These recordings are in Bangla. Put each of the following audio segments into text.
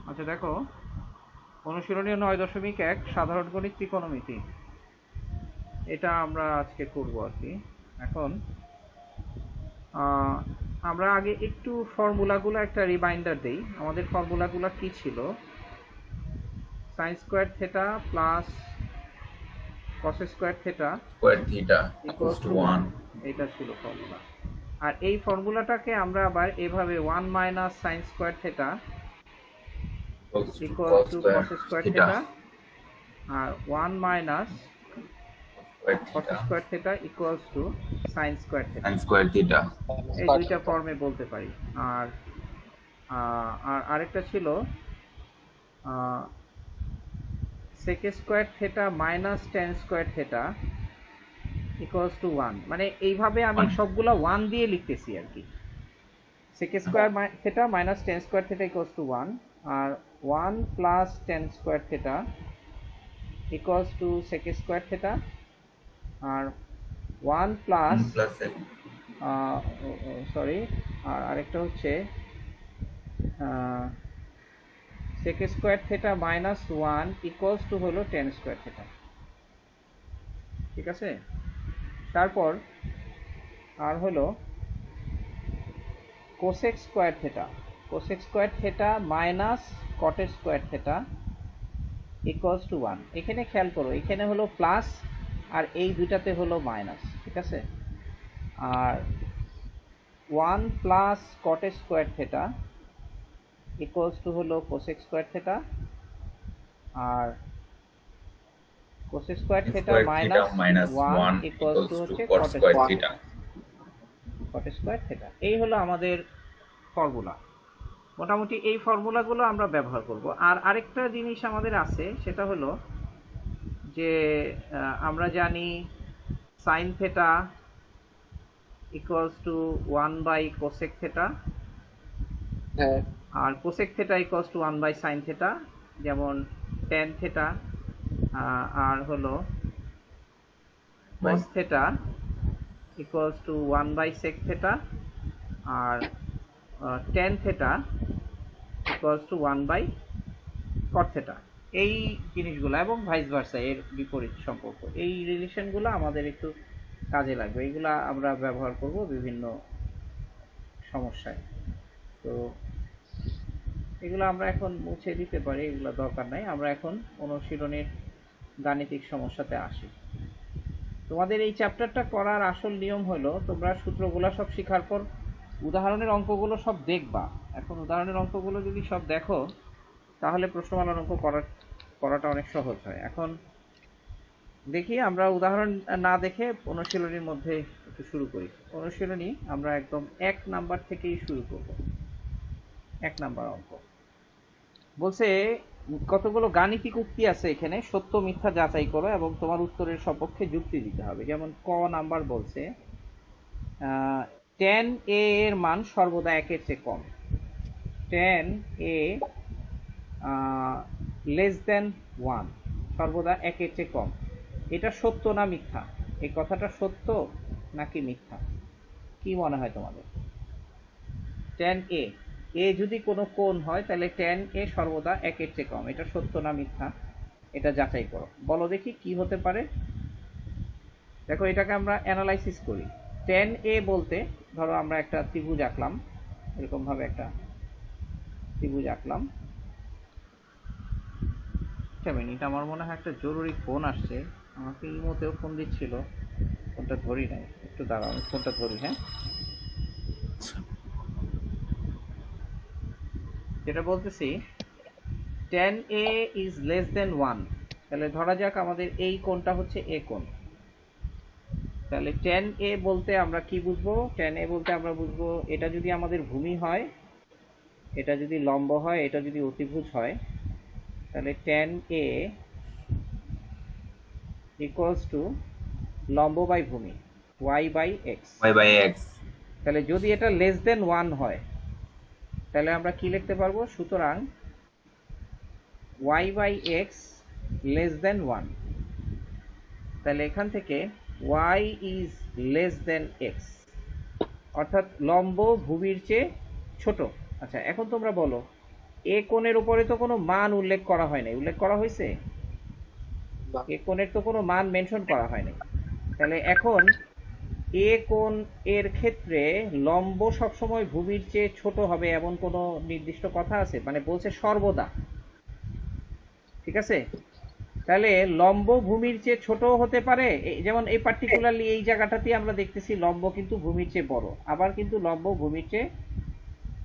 আচ্ছা দেখো, অনুশীলনী 9.1 সাধারণ গণিত ত্রিকোণমিতি, এটা আমরা আজকে করব আর কি। এখন আমরা আগে একটু ফর্মুলাগুলো একটা রিমাইন্ডার দেই। আমাদের ফর্মুলাগুলো কি ছিল? Sine square theta plus cos square theta square theta equals equals to to 1. 1, এটা ছিল ফর্মুলা। আর এই ফর্মুলাটাকে আমরা আবার এভাবে 1 minus sine square theta Equals to equals cos to square cos square theta theta আর 1 minus square cos theta square theta equals to sine square theta, and square theta. এই দুইটা ফর্মে বলতে পারি। আর আর আরেকটা ছিল sec square theta minus tan square theta equals to 1, মানে এইভাবে আমি 1. সবগুলা 1 দিয়ে লিখতেছি আর কি। sec square theta minus tan square theta equals to 1, আর 1 plus tan square theta equals to sec square theta, আর 1 প্লাস 1 plus সরি, আর আরেকটা হচ্ছে sec square theta minus 1 equals to হলো tan স্কোয়ার থিটা। ঠিক আছে, তারপর আর হলো cosec square theta, cosec square theta minus cot square theta equals to 1। এখানে খেয়াল করো, এখানে হলো প্লাস আর এই দুইটাতে হলো মাইনাস। ঠিক আছে, আর 1 plus cot square theta equals to হলো কোসেক স্কোয়ার থিটা, আর cosec square theta square theta minus minus 1 1 equals to equals to হচ্ছে cot cot square square theta. Cot square theta. এই হলো আমাদের ফর্মুলা। মোটামুটি এই ফর্মুলাগুলো আমরা ব্যবহার করব। আর আরেকটা জিনিস আমাদের আছে, সেটা হলো যে আমরা জানি sine theta equals to 1 by cosec theta, আর cosec theta equals to 1 by sine theta, যেমন tan থিটা আর হলো By cos theta equals to 1 by sec theta, আর tan theta equals to 1 by cot theta. এই জিনিসগুলো এবং ভাইস ভার্সা, এর বিপরীত সম্পর্ক, এই রিলেশনগুলো আমাদের একটু কাজে লাগবে। এইগুলা আমরা ব্যবহার করব বিভিন্ন সমস্যায়। তো এগুলো আমরা এখন মুছে দিতে পারি, এগুলো দরকার নাই। আমরা এখন অনুশীলনের গাণিতিক সমস্যাতে আসি। তোমাদের এই চ্যাপ্টারটা করার আসল নিয়ম হলো, তোমরা সূত্রগুলো সব শেখার পর উদাহরণের অঙ্কগুলো সব দেখবা। এখন উদাহরণের অঙ্কগুলো যদি সব দেখো, তাহলে প্রশ্নমালার অঙ্ক করাটা অনেক সহজ হয়। এখন দেখি, আমরা উদাহরণ না দেখে অনুশীলনীর মধ্যে একটু শুরু করি। অনুশীলনী আমরা একদম 1 নাম্বার থেকেই শুরু করব। 1 নাম্বার অঙ্ক বলছে, কতগুলো গাণিতিক উক্তি আছে এখানে, সত্য মিথ্যা যাচাই করো এবং তোমার উত্তরের সপক্ষে যুক্তি দিতে হবে। যেমন ক নাম্বার বলছে tan a এর মান সর্বদা 1 এর চেয়ে কম। tan a লেস দেন 1, সর্বদা 1 এর চেয়ে কম। এটা সত্য না মিথ্যা? এই কথাটা সত্য নাকি মিথ্যা? কি মনে হয় তোমাদের? tan a, এ যদি কোনো কোণ হয় তাহলে tan a সর্বদা 1 এর চেয়ে কম, এটা সত্য না মিথ্যা? এটা যাচাই করো, বলো দেখি কি হতে পারে। দেখো, এটাকে আমরা অ্যানালাইসিস করি। tan a বলতে ধরো আমরা একটা ত্রিভুজ আঁকলাম, এরকম ভাবে একটা ত্রিভুজ আঁকলাম। একটা মিনিট, আমার মনে হয় একটা জরুরি ফোন আসছে, আমাকে ইমোতেও ফোন দিচ্ছিল, ফোনটা ধরি নাই, একটু দাঁড়াও, আমি ফোনটা ধরি। হ্যাঁ, যেটা বলতেছি, tan a is less than 1, তাহলে ধরা যাক আমাদের এই কোণটা হচ্ছে a কোণ। তাহলে tan a বলতে আমরা কি বুঝবো? tan a বলতে আমরা বুঝবো, এটা যদি আমাদের ভূমি হয়, এটা যদি লম্ব হয়, এটা যদি অতিভুজ হয়, তাহলে tan a ইকুয়ালস টু লম্ব বাই ভূমি y by x। y by x. তাহলে যদি এটা লেস দেন 1 হয়, তাহলে আমরা কি লিখতে পারবো? সুতরাং y by x less than 1, তাহলে এখান থেকে y is less than x, অর্থাৎ লম্ব ভূমির চেয়ে ছোট। আচ্ছা, এখন তোমরা বলো এ কোণের উপরে তো কোনো মান উল্লেখ করা হয় নাই, উল্লেখ করা হয়েছে? এ কোণের তো কোনো মান মেনশন করা হয় নাই। তাহলে এখন এ কোণ এর ক্ষেত্রে লম্ব সবসময় ভূমির চেয়ে ছোট হবে এমন কোনো নির্দিষ্ট কথা আছে? মানে বলছে সর্বদা, ঠিক আছে? তাহলে লম্ব ভূমির চেয়ে ছোট হতে পারে, যেমন এই পার্টিকুলারলি এই জায়গাটাতে আমরা দেখতেছি লম্ব কিন্তু ভূমির চেয়ে বড়, আবার কিন্তু লম্ব ভূমির চেয়ে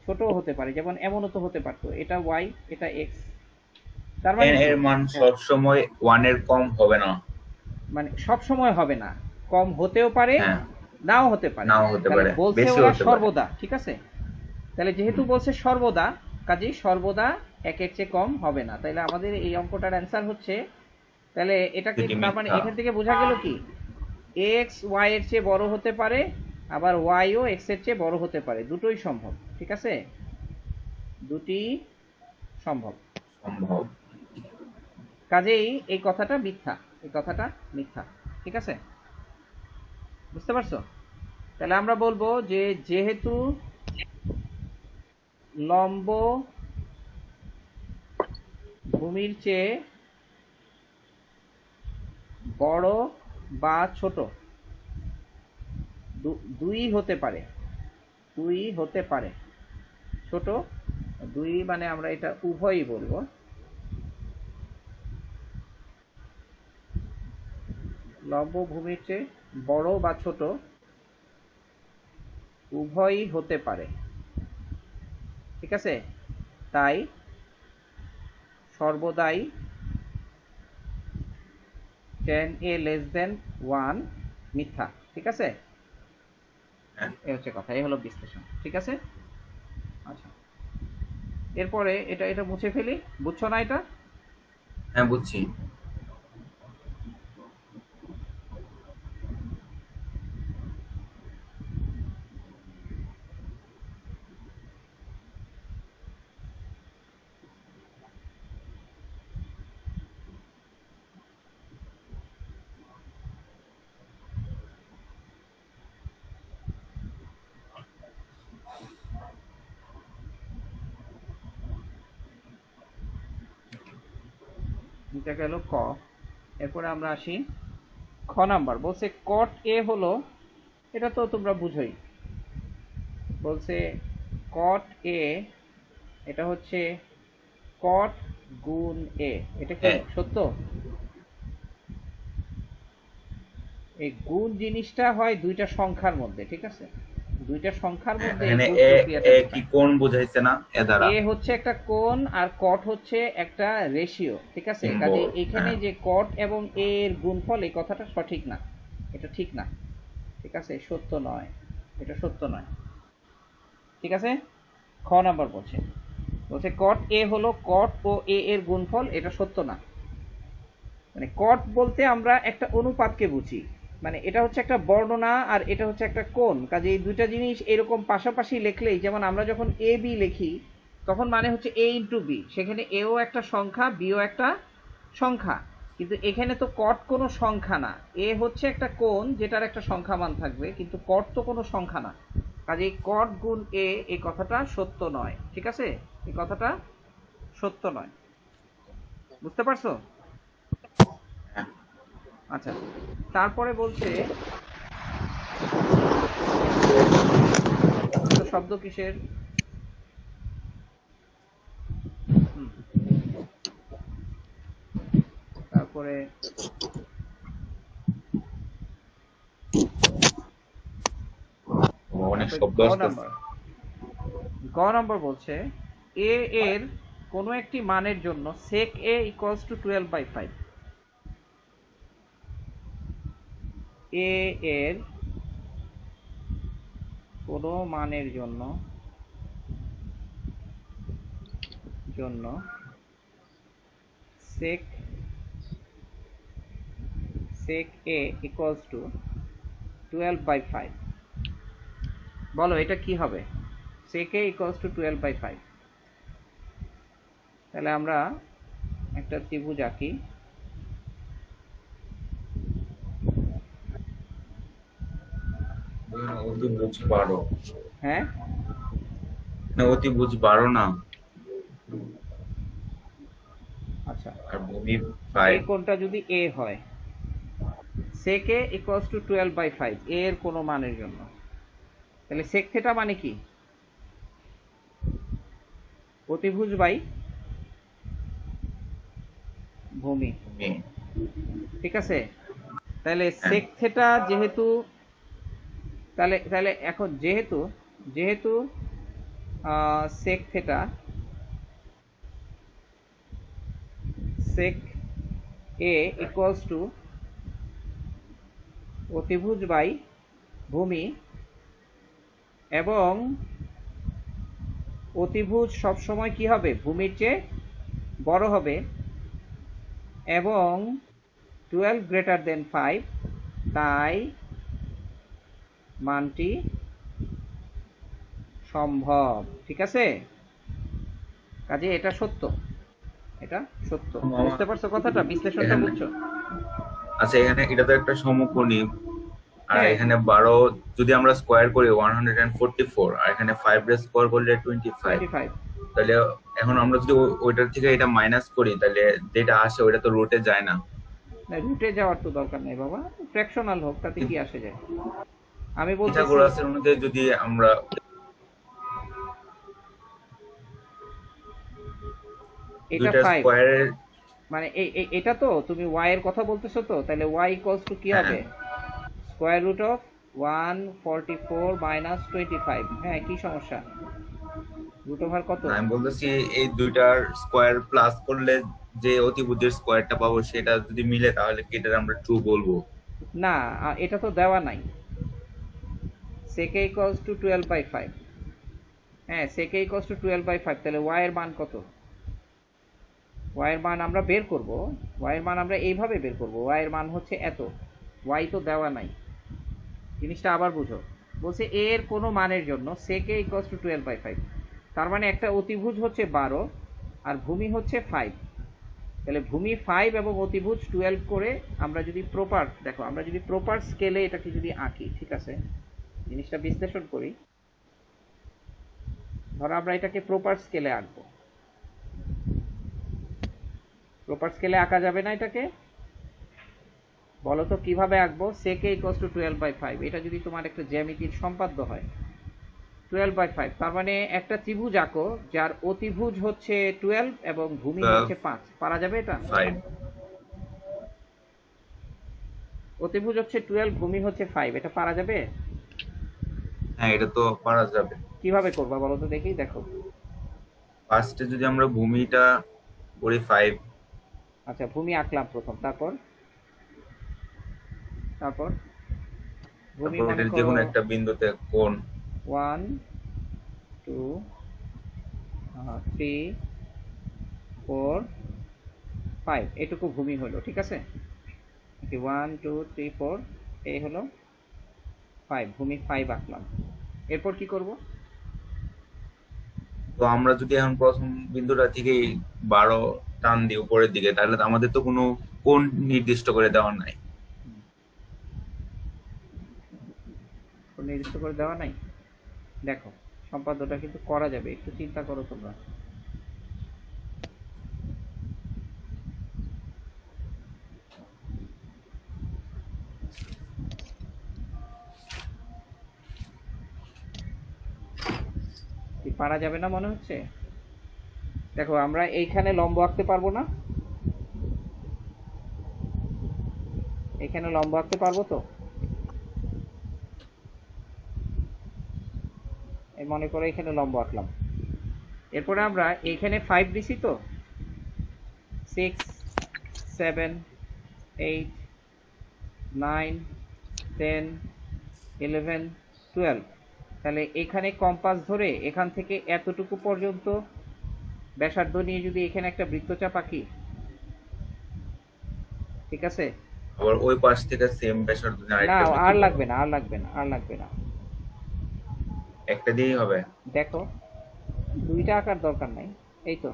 ছোট হতে পারে, যেমন এমনও তো হতে পারতো এটা ওয়াই এটা এক্স। তার মানে এর মান সব সময় 1 এর কম হবে না, মানে সব সময় হবে না, কম হতেও পারে হ্যাঁ নাও হতে পারে। নাও হতে তাহলে পারে, বলছে বেশি ওরা হতে পারে। সর্বদা, ঠিক আছে? তাহলে যেহেতু বলছে সর্বদা, কাজেই সর্বদা একের চেয়ে কম হবে না। তাহলে আমাদের এই অঙ্কটার অ্যান্সার হচ্ছে, তাহলে এটাকে এটি তার মানে মিথ্যা। এখান থেকে বোঝা গেল কি এক্স ওয়াই এর চেয়ে বড় হতে পারে, আবার ওয়াইও এক্স এর চেয়ে বড় হতে পারে, দুটোই সম্ভব, ঠিক আছে? দুটি সম্ভব। সম্ভব। কাজেই এই কথাটা মিথ্যা, এই কথাটা মিথ্যা, ঠিক আছে? বুঝতে পারছো? তাহলে আমরা বলবো যে যেহেতু লম্ব ভূমির চেয়ে বড় বা ছোট দুই হতে পারে, দুই হতে পারে, ছোট দুই মানে আমরা এটা উভয়ই বলবো, লম্ব ভূমির চেয়ে বড় বা ছোট উভয়ই হতে পারে, ঠিক আছে? তাই সর্বদাই tan a less than 1 মিথ্যা, ঠিক আছে? হ্যাঁ এই হচ্ছে কথা, এই হলো বিশ্লেষণ, ঠিক আছে? আচ্ছা, এরপরে এটা এটা মুছে ফেলি, বুঝছো না এটা? হ্যাঁ বুঝছি। এটা গেল ক। এরপরে আমরা আসি খ নাম্বার। বলছে কট এ হলো, এটা তো তোমরা বুঝোই, বলছে কট এ এটা হচ্ছে কট গুণ এ, এটা কি হ্যাঁ সত্য? এই গুণ জিনিসটা হয় দুইটা সংখ্যার মধ্যে, ঠিক আছে? দুইটা সংখ্যার মধ্যে এই এখানে গুণ এ প্রক্রিয়াটা এ কি ঘটায়। কোণ বুঝাইছে না এ দ্বারা? এ হচ্ছে একটা কোণ আর কট হচ্ছে একটা রেশিও, ঠিক আছে? কাজে সিম্বল, এখানে হ্যাঁ যে কট এবং এ এর গুণফল, এই কথাটা সঠিক না, এটা ঠিক না, ঠিক আছে? সত্য নয়, এটা সত্য নয়, ঠিক আছে? খ নাম্বার বলছে, বলছে কট এ হলো কট ও এ এর গুণফল, এটা সত্য না। মানে কট বলতে আমরা একটা অনুপাতকে বুঝি, মানে এটা হচ্ছে একটা বর্ণনা আর এটা হচ্ছে একটা কোণ, কাজে এই দুইটা জিনিস এরকম পাশাপাশি লিখলেই, যেমন আমরা যখন এ বি লিখি তখন মানে হচ্ছে এ ইন্টু বি, সেখানে এও একটা সংখ্যা বিও একটা সংখ্যা, কিন্তু এখানে তো কট কোনো সংখ্যা না, এ হচ্ছে একটা কোণ যেটার একটা সংখ্যা মান থাকবে, কিন্তু কট তো কোনো সংখ্যা না, কাজে কট গুণ এ এই কথাটা সত্য নয়, ঠিক আছে? এই কথাটা সত্য নয়, বুঝতে পারছো? হ্যাঁ। আচ্ছা, তারপরে বলছে শব্দ কিসের, তারপরে অনেক তারপরে শব্দ গ আসতেছে। নাম্বার, গ নাম্বার বলছে এ এর কোনো একটি মানের জন্য sec a equals to 12/5, এ এর কোনো মানের জন্য জন্য sec a equals to 12/5, বলো এটা কি হবে? sec a equals to 12/5, তাহলে আমরা একটা ত্রিভুজ আঁকি, অতিভুজ 12, হ্যাঁ না অতিভুজ 12 না, আচ্ছা, আর ভূমি এই 5। কোণটা যদি a হয়, sec a equals to 12/5 a এর কোনো মানের জন্য, তাহলে sec থিটা মানে কি? অতিভুজ বাই ভূমি, ভূমি। ঠিক আছে? তাহলে হ্যাঁ। sec থিটা যেহেতু, তাহলে তাহলে এখন যেহেতু যেহেতু sec theta sec a equals to অতিভুজ বাই ভূমি, এবং অতিভুজ সবসময় কি হবে? ভূমির চেয়ে বড় হবে, এবং 12 গ্রেটার দেন 5, তাই মানটি সম্ভব, ঠিক আছে? কাজে এটা সত্য, এটা সত্য। বুঝতে পারছো কথাটা? বিশ্লেষণটা এখানে বুঝছো? আচ্ছা, এখানে এটা তো একটা সমকোণী, আর হ্যাঁ, এখানে 12 যদি আমরা স্কোয়ার করি 144, আর এখানে 5 রে স্কোয়ার করলে 25। 25। তাহলে এখন আমরা যদি ওইটার থেকে এটা মাইনাস করি, তাহলে যেটা আসে ওইটা তো রুটে যায় না। না, রুটে যাওয়ার তো দরকার নেই বাবা, ফ্র্যাকশনাল হোক, তাতে কি আসে যায়? আমি বলতেছি পিথাগোরাসের অনুযায়ী যদি আমরা এটা দুইটা 5, স্কোয়ারের, মানে এটা তো তুমি y এর কথা বলতেছো, তো তাহলে y ইকুয়ালস টু কি হ্যাঁ হবে? Square root of 144 minus 25। হ্যাঁ, কি সমস্যা? রুট ওভার কত? আমি বলতেছি এই দুইটার স্কোয়ার প্লাস করলে যে অতিভুজের স্কোয়ারটা পাবো সেটা যদি মিলে তাহলে কি এটা আমরা ট্রু বলবো? না, এটা তো দেওয়া নাই। sec a equals to 12/5। হ্যাঁ, sec a equals to 12/5, তাহলে y এর মান কত? y এর মান আমরা বের করব, y এর মান আমরা এইভাবে বের করব, y এর মান হচ্ছে এত, y তো দেওয়া নাই। জিনিসটা আবার বুঝো, বলছে a এর কোনো মানের জন্য sec a equals to 12/5, তার মানে একটা অতিভুজ হচ্ছে 12 আর ভূমি হচ্ছে 5, তাহলে ভূমি 5 এবং অতিভুজ 12 করে আমরা যদি প্রপার, দেখো আমরা যদি প্রপার স্কেলে এটাকে যদি আঁকি, ঠিক আছে, জিনিসটা বিশ্লেষণ করি, ধরো আমরা এটাকে প্রপার স্কেলে আঁকবো। প্রপার স্কেলে আঁকা যাবে না এটাকে? বলো তো কিভাবে আঁকবো? sec a equals to 12/5, এটা যদি তোমার একটা জ্যামিতির সম্পাদ্য হয়, 12/5, তার মানে একটা ত্রিভুজ আঁকো যার অতিভুজ হচ্ছে 12 এবং ভূমি হচ্ছে 5, পারা যাবে এটা? 5। অতিভুজ হচ্ছে 12, ভূমি হচ্ছে 5, এটা পারা যাবে? হ্যাঁ, এটা তো পারা যাবে। কিভাবে করবা বলো তো দেখি, দেখো। ফার্স্টে যদি আমরা ভূমিটা করি 5, আচ্ছা, ভূমি আঁকলাম প্রথম, তারপর তারপর ভূমি তারপর মনে এটার যে করো কোনো একটা বিন্দুতে কোণ 1 2 3 4 5, এটুকু ভূমি হলো, ঠিক আছে? 1 2 3 4, এই হলো 5, ভূমি 5 আঁকলাম। এরপর কি করব? তো আমরা যদি এখন প্রথম বিন্দুটা থেকে 12 টান দিই উপরের দিকে, তাহলে তো আমাদের তো কোনো কোণ নির্দিষ্ট করে দেওয়া নাই। নির্দিষ্ট করে দেওয়া নাই? দেখো, সম্পাদ্যটা কিন্তু করা যাবে, একটু চিন্তা করো তোমরা। কি পারা যাবে না মনে হচ্ছে? দেখো, আমরা এইখানে লম্ব আঁকতে পারবো না? এখানে লম্ব আঁকতে পারবো তো? এই মনে করো এখানে লম্ব আঁকলাম, এরপরে আমরা এইখানে 5 দিছি তো, 6 7 8 9 10 11 12, তাহলে এখানে কম্পাস ধরে এখান থেকে এতটুকু পর্যন্ত ব্যাসার্ধ নিয়ে যদি এখানে একটা বৃত্তচাপ আঁকি, ঠিক আছে? আবার ওই পাশ থেকে সেম ব্যাসার্ধ দিয়ে না, আরেকটা বৃত্ত আর করব। লাগবে না, আর লাগবে না, আর লাগবে না। একটা দিয়েই হবে। দেখো, দুইটা আঁকার দরকার নাই, এই তো।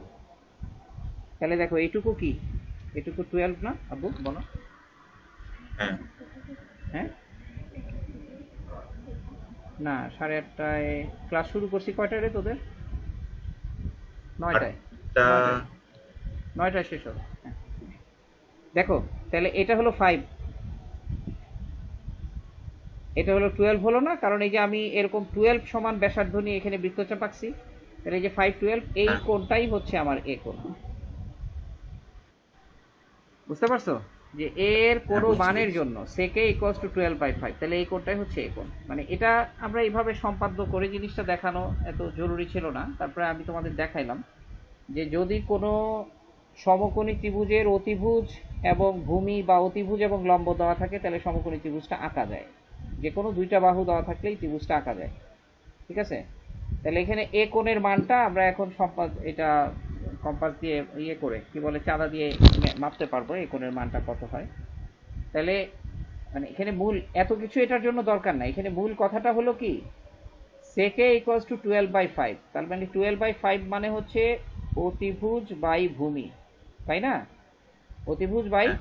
তাহলে দেখো, এইটুকু কি? এটুকু 12 না আব্বু, বলো? হ্যাঁ, হ্যাঁ, না, 8:30টায় ক্লাস শুরু করছি। কয়টায় রে তোদের? 9টায়? 8টা। 9টায়? 9টা শেষ হবে। হ্যাঁ। দেখো তাহলে এটা হলো 5, এটা হলো 12 হলো না, কারণ এই যে আমি এরকম 12 সমান ব্যাসার্ধ নিয়ে এখানে বৃত্তচাপ আঁকছি। তাহলে এই যে 5 12 এই হ্যাঁ, কোণটাই হচ্ছে আমার এ কোণ। বুঝতে পারছো যে এর হ্যাঁ, কোনো বুঝছি মানের বুঝছি। জন্য সেকে ইকুয়ালস টু 12/5, তাহলে এই কোণটাই হচ্ছে এই কোণ। মানে এটা আমরা এইভাবে সম্পাদ্য করে জিনিসটা দেখানো এত জরুরি ছিল না, তারপরে আমি তোমাদের দেখাইলাম যে যদি কোনো সমকোণী ত্রিভুজের অতিভুজ এবং ভূমি বা অতিভুজ এবং লম্ব দেওয়া থাকে তাহলে সমকোণী ত্রিভুজটা আঁকা যায়। যে কোনো দুইটা বাহু দেওয়া থাকলেই ত্রিভুজটা আঁকা যায়। ঠিক আছে, তাহলে এখানে এ কোণের মানটা আমরা এখন এটা কম্পাস দিয়ে ইয়ে করে কি বলে চাঁদা দিয়ে মাপতে পারবো এই কোণের মানটা কত হয়। তাহলে মানে এখানে মূল এত কিছু এটার জন্য দরকার নাই, এখানে মূল কথাটা হলো কি সেকে ইকুয়ালস টু 12/5, তার মানে 12/5 মানে হচ্ছে অতিভুজ বাই ভূমি, তাই না? অতিভুজ বাই হ্যাঁ,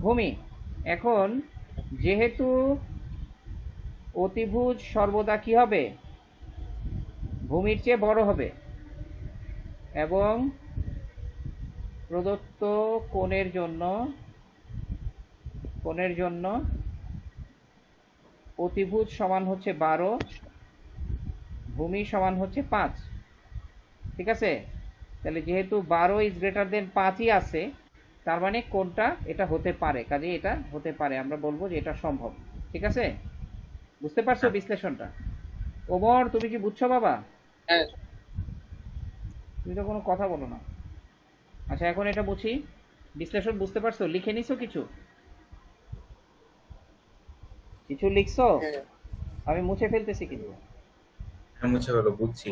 ভূমি। এখন যেহেতু অতিভুজ সর্বদা কি হবে, ভূমির চেয়ে বড় হবে, এবং প্রদত্ত কোণের জন্য অতিভুজ সমান হচ্ছে 12, ভূমি সমান হচ্ছে 5। ঠিক আছে, তাহলে যেহেতু 12 ইজ গ্রেটার দেন 5ই আছে, তার মানে কোনটা এটা হতে পারে, কাজে এটা হতে পারে, আমরা বলবো যে এটা সম্ভব। ঠিক আছে, বুঝতে পারছো হ্যাঁ, বিশ্লেষণটা? ওমর তুমি কি বুঝছো বাবা? হ্যাঁ তুমি তো কোনো কথা বলো না। আচ্ছা এখন এটা বুঝি, বিশ্লেষণ বুঝতে পারছো, লিখে নিছো কিছু? কিছু লিখছো? হ্যাঁ আমি মুছে ফেলতেছি কিন্তু। হ্যাঁ, মুছে গেল, বুঝছি।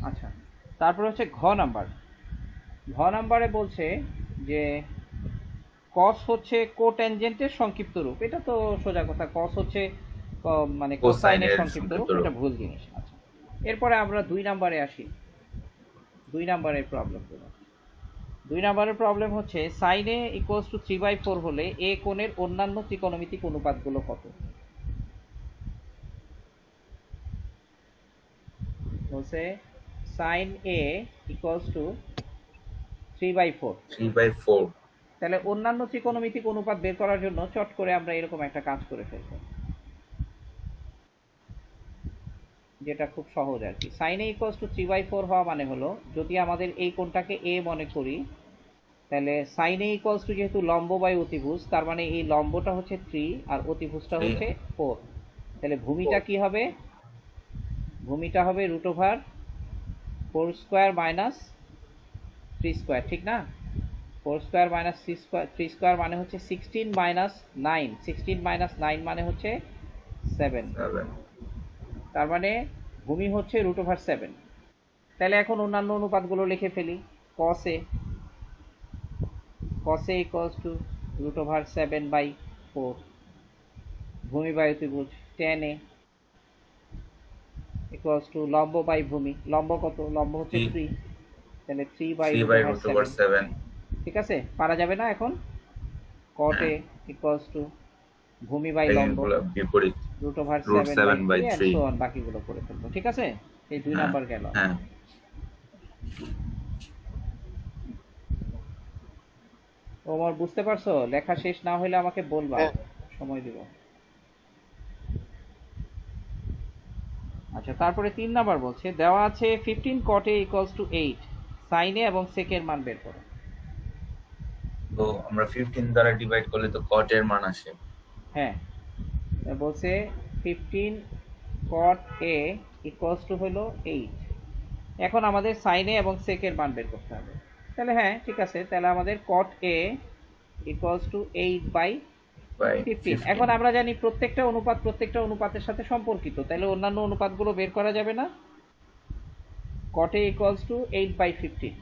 আচ্ছা, তারপর হচ্ছে ঘ নাম্বার। ঘ নাম্বারে বলছে যে কস হচ্ছে কোট্যানজেন্টের সংক্ষিপ্ত রূপ। এটা তো সোজা কথা, কস হচ্ছে মানে কোসাইনের কোসাইনের সংক্ষিপ্ত রূপ, সংক্ষিপ্ত এটা রূপ। ভুল জিনিস। আচ্ছা, এরপরে আমরা 2 নাম্বারে আসি। 2 নাম্বারের প্রবলেম গুলো, 2 নাম্বারের প্রবলেম হচ্ছে সাইন এ ইকুয়ালস টু 3/4 হলে এ কোণের অন্যান্য ত্রিকোণমিতিক অনুপাতগুলো কত? বলছে সাইন এ ইকুয়ালস টু 3/4, 3/4। তাহলে অন্যান্য ত্রিকোণমিতিক অনুপাত বের করার জন্য চট করে আমরা এরকম একটা কাজ করে ফেলবো, যেটা খুব সহজ আর কি। সাইন এ ইকুয়ালস টু 3/4 হওয়া মানে হলো যদি আমাদের এই কোণটাকে এ মনে করি, তাহলে সাইন এ ইকুয়ালস টু যেহেতু লম্ব বাই অতিভুজ, তার মানে এই লম্বটা হচ্ছে 3 আর অতিভুজটা 3। হচ্ছে 4। তাহলে ভূমিটা কি হবে? ভূমিটা হবে √4² মাইনাস 3², ঠিক না? 4² মাইনাস 3² মানে হচ্ছে 16 মাইনাস 9, 16 মাইনাস 9 মানে হচ্ছে 7। 7। তার মানে ভূমি হচ্ছে √7। তাহলে এখন অন্যান্য অনুপাতগুলো লিখে ফেলি। cos a ইকুয়ালস টু √7/4, ভূমি বাই অতিভুজ tan a ইকুয়ালস টু লম্ব বাই ভূমি, লম্ব কত? লম্ব হচ্ছে 3। 3, তাহলে 3/√7। 3/7। ঠিক আছে, পারা যাবে না এখন? cot হ্যাঁ, a ইকুয়ালস টু ভূমি বাই লম্ব এগুলো বিপরীত। √7/3 and √7/3। so on, বাকিগুলো করে ফেলবো। ঠিক আছে, এই 2 হ্যাঁ, নাম্বার গেল। হ্যাঁ। ওমর বুঝতে পারছো? লেখা শেষ না হলে আমাকে বলবা, হ্যাঁ সময় দিব। আচ্ছা, তারপরে 3 নাম্বার বলছে দেওয়া আছে 15 cot a equals two 8, sin a এবং sec এর মান বের করো। তো আমরা 15 দ্বারা ডিভাইড করলে তো cot এর মান আসে। হ্যাঁ, বলছে 15 cot a ইকুয়ালস টু হলো 8। এখন আমাদের sin a এবং sec এর মান বের করতে হবে। তাহলে হ্যাঁ ঠিক আছে, তাহলে আমাদের cot a ইকুয়ালস টু 8/15। এখন 15। আমরা জানি প্রত্যেকটা অনুপাত প্রত্যেকটা অনুপাতের সাথে সম্পর্কিত, তাহলে অন্যান্য অনুপাতগুলো বের করা যাবে না? cot a ইকুয়ালস টু 8/15,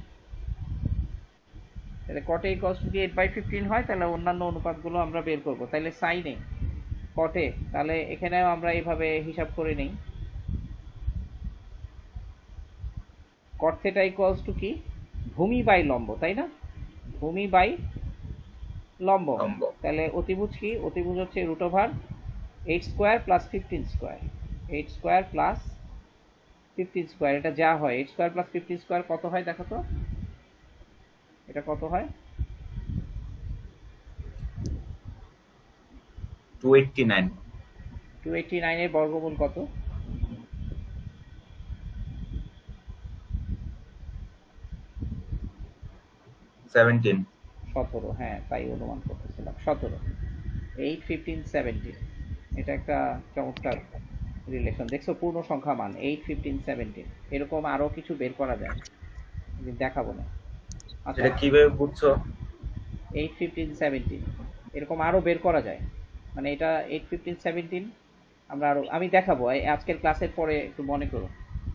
তাহলে cot a ইকুয়ালস টু 8/15 হয়, তাহলে অন্যান্য অনুপাতগুলো আমরা বের করব। তাহলে sin a cot a, তাহলে এখানেও আমরা এইভাবে হিসাব করে নেই। cot theta ইকুয়ালস টু কি? ভূমি বাই লম্ব, তাই না? ভূমি বাই লম্ব। লম্ব। তাহলে অতিভুজ কি? অতিভুজ হচ্ছে root over 8 square plus 15 square, 8 square plus 15 square, এটা যা হয় 8 স্কোয়ার প্লাস 15 স্কোয়ার কত হয় দেখো তো, এটা কত হয়? 289। 289 এর বর্গমূল কত? 17। 17, হ্যাঁ তাই অনুমান করতেছিলাম 17। 8, 15, 17, এটা একটা চমৎকার রিলেশন দেখছো, পূর্ণ সংখ্যা মান 8, 15, 17, এরকম আরো কিছু বের করা যায়, আমি দেখাবো না। আচ্ছা, এটা কিভাবে বুঝছো? 8, 15, 17 এরকম আরো বের করা যায়, মানে এটা 8, 15, 17 আমরা আরো, আমি দেখাবো আজকের ক্লাসের পরে, একটু মনে করো,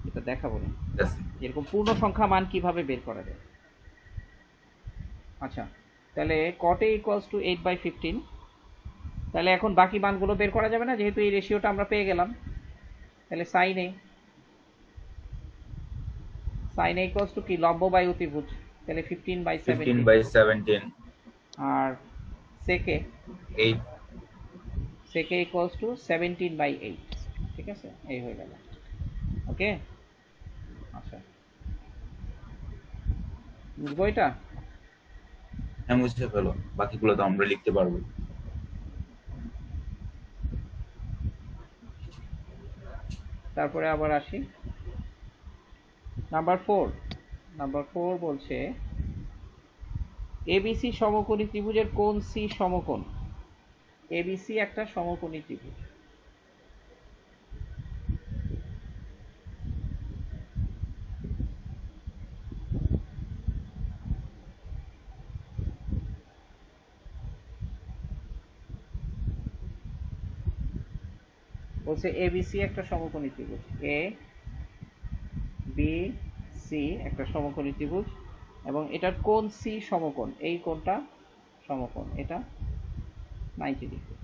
এটা দেখাবো না ঠিক আছে। এরকম পূর্ণ সংখ্যা মান কিভাবে বের করা যায়। আচ্ছা, তাহলে cot a equals to 8/15, তাহলে এখন বাকি মানগুলো বের করা যাবে না, যেহেতু এই রেশিওটা আমরা পেয়ে গেলাম। তাহলে sin a equals to কি? লম্ব বাই অতিভুজ, তাহলে 15/17, 15/17। আর sec a, 8। sec a equals to 17/8, ঠিক আছে, এই হয়ে গেল। ওকে, আচ্ছা বুঝবো এটা। হ্যাঁ, মুছে ফেলো, বাকিগুলো তো আমরা লিখতে পারবো। তারপরে আবার আসি নাম্বার 4। নাম্বার 4 বলছে এবিসি সমকোণী ত্রিভুজের কোণ সি সমকোণ। এবিসি একটা সমকোণী ত্রিভুজ, বলছে এবিসি একটা সমকোণী ত্রিভুজ, এ বি সি একটা সমকোণী ত্রিভুজ, এবং এটার কোণ সি সমকোণ, এই কোণটা সমকোণ, এটা 90 ডিগ্রি।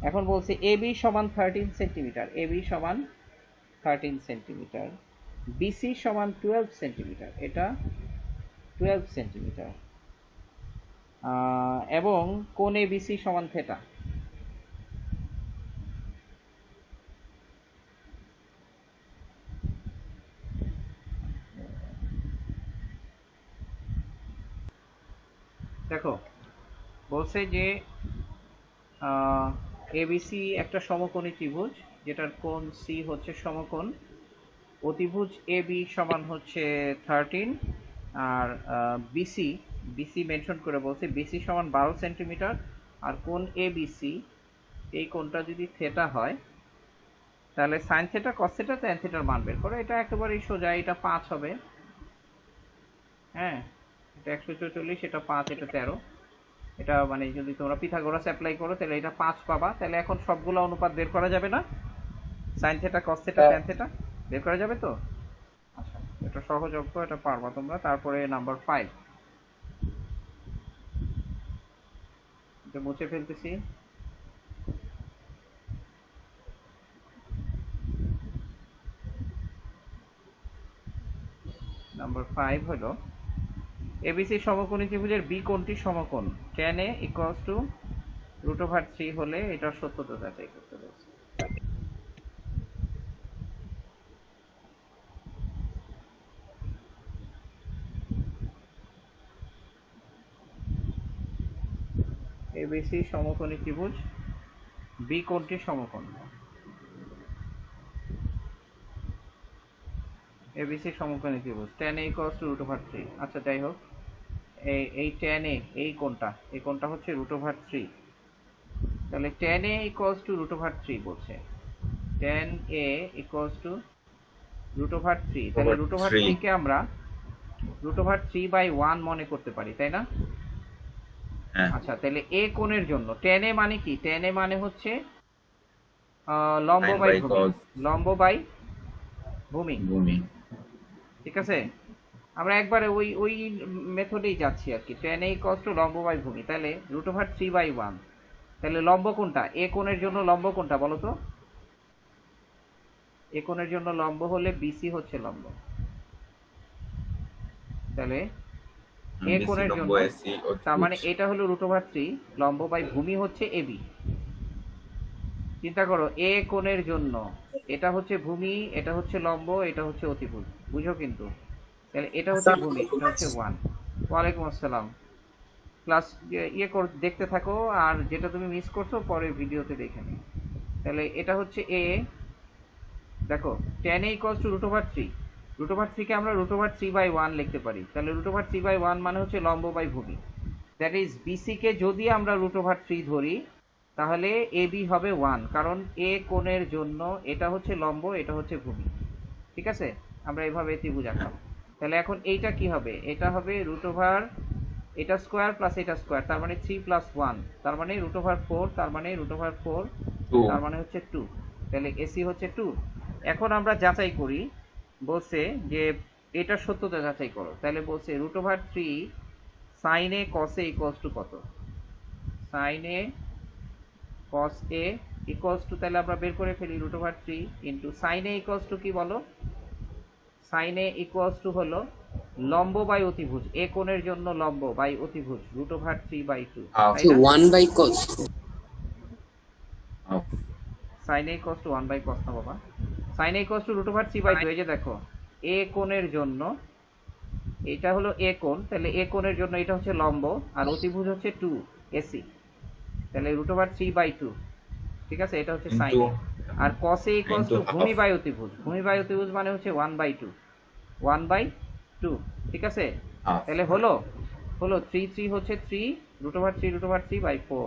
এখন বলছে এবি সমান 13 সেন্টিমিটার, এবি সমান 13 সেন্টিমিটার, বিসি সমান 12 সেন্টিমিটার, এটা 12 সেন্টিমিটার, এবং কোণ এবিসি সমান থেটা। দেখো, বলছে যে এবিসি একটা সমকোণী ত্রিভুজ যেটার কোণ সি হচ্ছে সমকোণ, অতিভুজ এবি সমান হচ্ছে 13, আর বিসি, বিসি মেনশন করে বলছে বিসি সমান 12 সেন্টিমিটার, আর কোণ এবিসি, এই কোণটা যদি থেটা হয় তাহলে sine theta cos theta tan থেটার মান বের করো। এটা একেবারেই সোজা, এটা 5 হবে, হ্যাঁ এটা 144, এটা 5, এটা 13, এটা মানে যদি তোমরা পিথাগোরাস অ্যাপ্লাই করো তাহলে এটা 5 পাবা। তাহলে এখন সবগুলো অনুপাত বের করা যাবে না? Sign theta cos theta tan theta বের করা যাবে তো? আচ্ছা, এটা সহজ অঙ্ক, এটা পারবা তোমরা। তারপরে নাম্বার 5, এটা মুছে ফেলতেছি। নাম্বার 5 হলো এবিসি সমকোণী ত্রিভুজের বি কোণটি সমকোণ tan a equals to √3 হলে এটা সত্যতা যাচাই করতে বলছে। এবিসি সমকোণী ত্রিভুজ, বি কোণটি সমকোণ, এবিসি সমকোণী ত্রিভুজ tan a equals to √3। আচ্ছা যাই হোক, এই tan a, এই কোণটা, এই কোণটা হচ্ছে √3, তাহলে tan a equals to √3 বলছে, tan a equals to √3, তাহলে √3। √3 কে আমরা √3/1 মনে করতে পারি, তাই না? হ্যাঁ। আচ্ছা, তাহলে এ কোণের জন্য tan a মানে কি? tan a মানে হচ্ছে লম্ব সাইন বাই বাই ভূমি, কস। লম্ব বাই ভূমি, ভূমি। ঠিক আছে। আমরা একবারে ওই ওই মেথডেই যাচ্ছি আর কি, tan a equals to লম্ব বাই ভূমি, তাহলে √3/1, তাহলে লম্ব কোনটা? এ কোণের জন্য লম্ব কোনটা বলো তো? এ কোণের জন্য লম্ব হলে বিসি হচ্ছে লম্ব, তাহলে এ বিসি কোণের লম্ব জন্য, এসি তার মানে অতিভুজ। এটা হলো √3, লম্ব বাই ভূমি হচ্ছে এবি। চিন্তা করো, এ কোণের জন্য এটা হচ্ছে ভূমি, এটা হচ্ছে লম্ব, এটা হচ্ছে অতিভুজ, বুঝো কিন্তু। তাহলে এটা হচ্ছে ভূমি, এটা হচ্ছে 1। ওয়ালাইকুম আসসালাম। ক্লাস দেখতে থাকো, আর যেটা তুমি মিস করছো পরে ভিডিওতে দেখে নিও। তাহলে এটা হচ্ছে এ, দেখো tan a ইকুয়ালস টু √3, √3 কে আমরা √3/1 লিখতে পারি। তাহলে √3/1 মানে হচ্ছে লম্ব বাই ভূমি। দ্যাট ইজ বিসি কে যদি আমরা √3 ধরি তাহলে এবি হবে 1, কারণ এ কোণের জন্য এটা হচ্ছে লম্ব, এটা হচ্ছে ভূমি। ঠিক আছে, আমরা এভাবে ত্রিভুজ আঁকলাম। তাহলে এখন এইটা কি হবে, এটা হবে এটা স্কোয়ার প্লাস এটা স্কোয়ার, তার মানে 3 প্লাস 1, তার মানে √4, তার মানে √4, 2। তার মানে হচ্ছে 2। তাহলে এসি হচ্ছে 2। এখন আমরা যাচাই করি, বলছে যে এটা সত্যতা যাচাই করো। তাহলে বলছে √3 sin a cos a equals two কত, sin a cos a equals to, তাহলে আমরা বের করে ফেলি √3 into sin a equals two কি বলো, sin a ইকুয়ালস টু হলো লম্ব বাই অতিভুজ, এ কোণের জন্য লম্ব বাই অতিভুজ √3/2, তাই না? 1 by cos। sin a equals to 1 by cos না বাবা, sin a ইকুয়ালস টু √3/2। এই যে দেখো, এ কোণের জন্য এটা হলো এ কোণ, তাহলে এ কোণের জন্য এটা হচ্ছে লম্ব, আর অতিভুজ হচ্ছে 2 এসি, তাহলে √3/2। ঠিক আছে, এটা হচ্ছে sin a। আর cos a ইকুয়ালস টু ভূমি বাই অতিভুজ, ভূমি বাই অতিভুজ মানে হচ্ছে 1/2, 1/2। ঠিক আছে, তাহলে হলো 3 হচ্ছে 3, √3/4।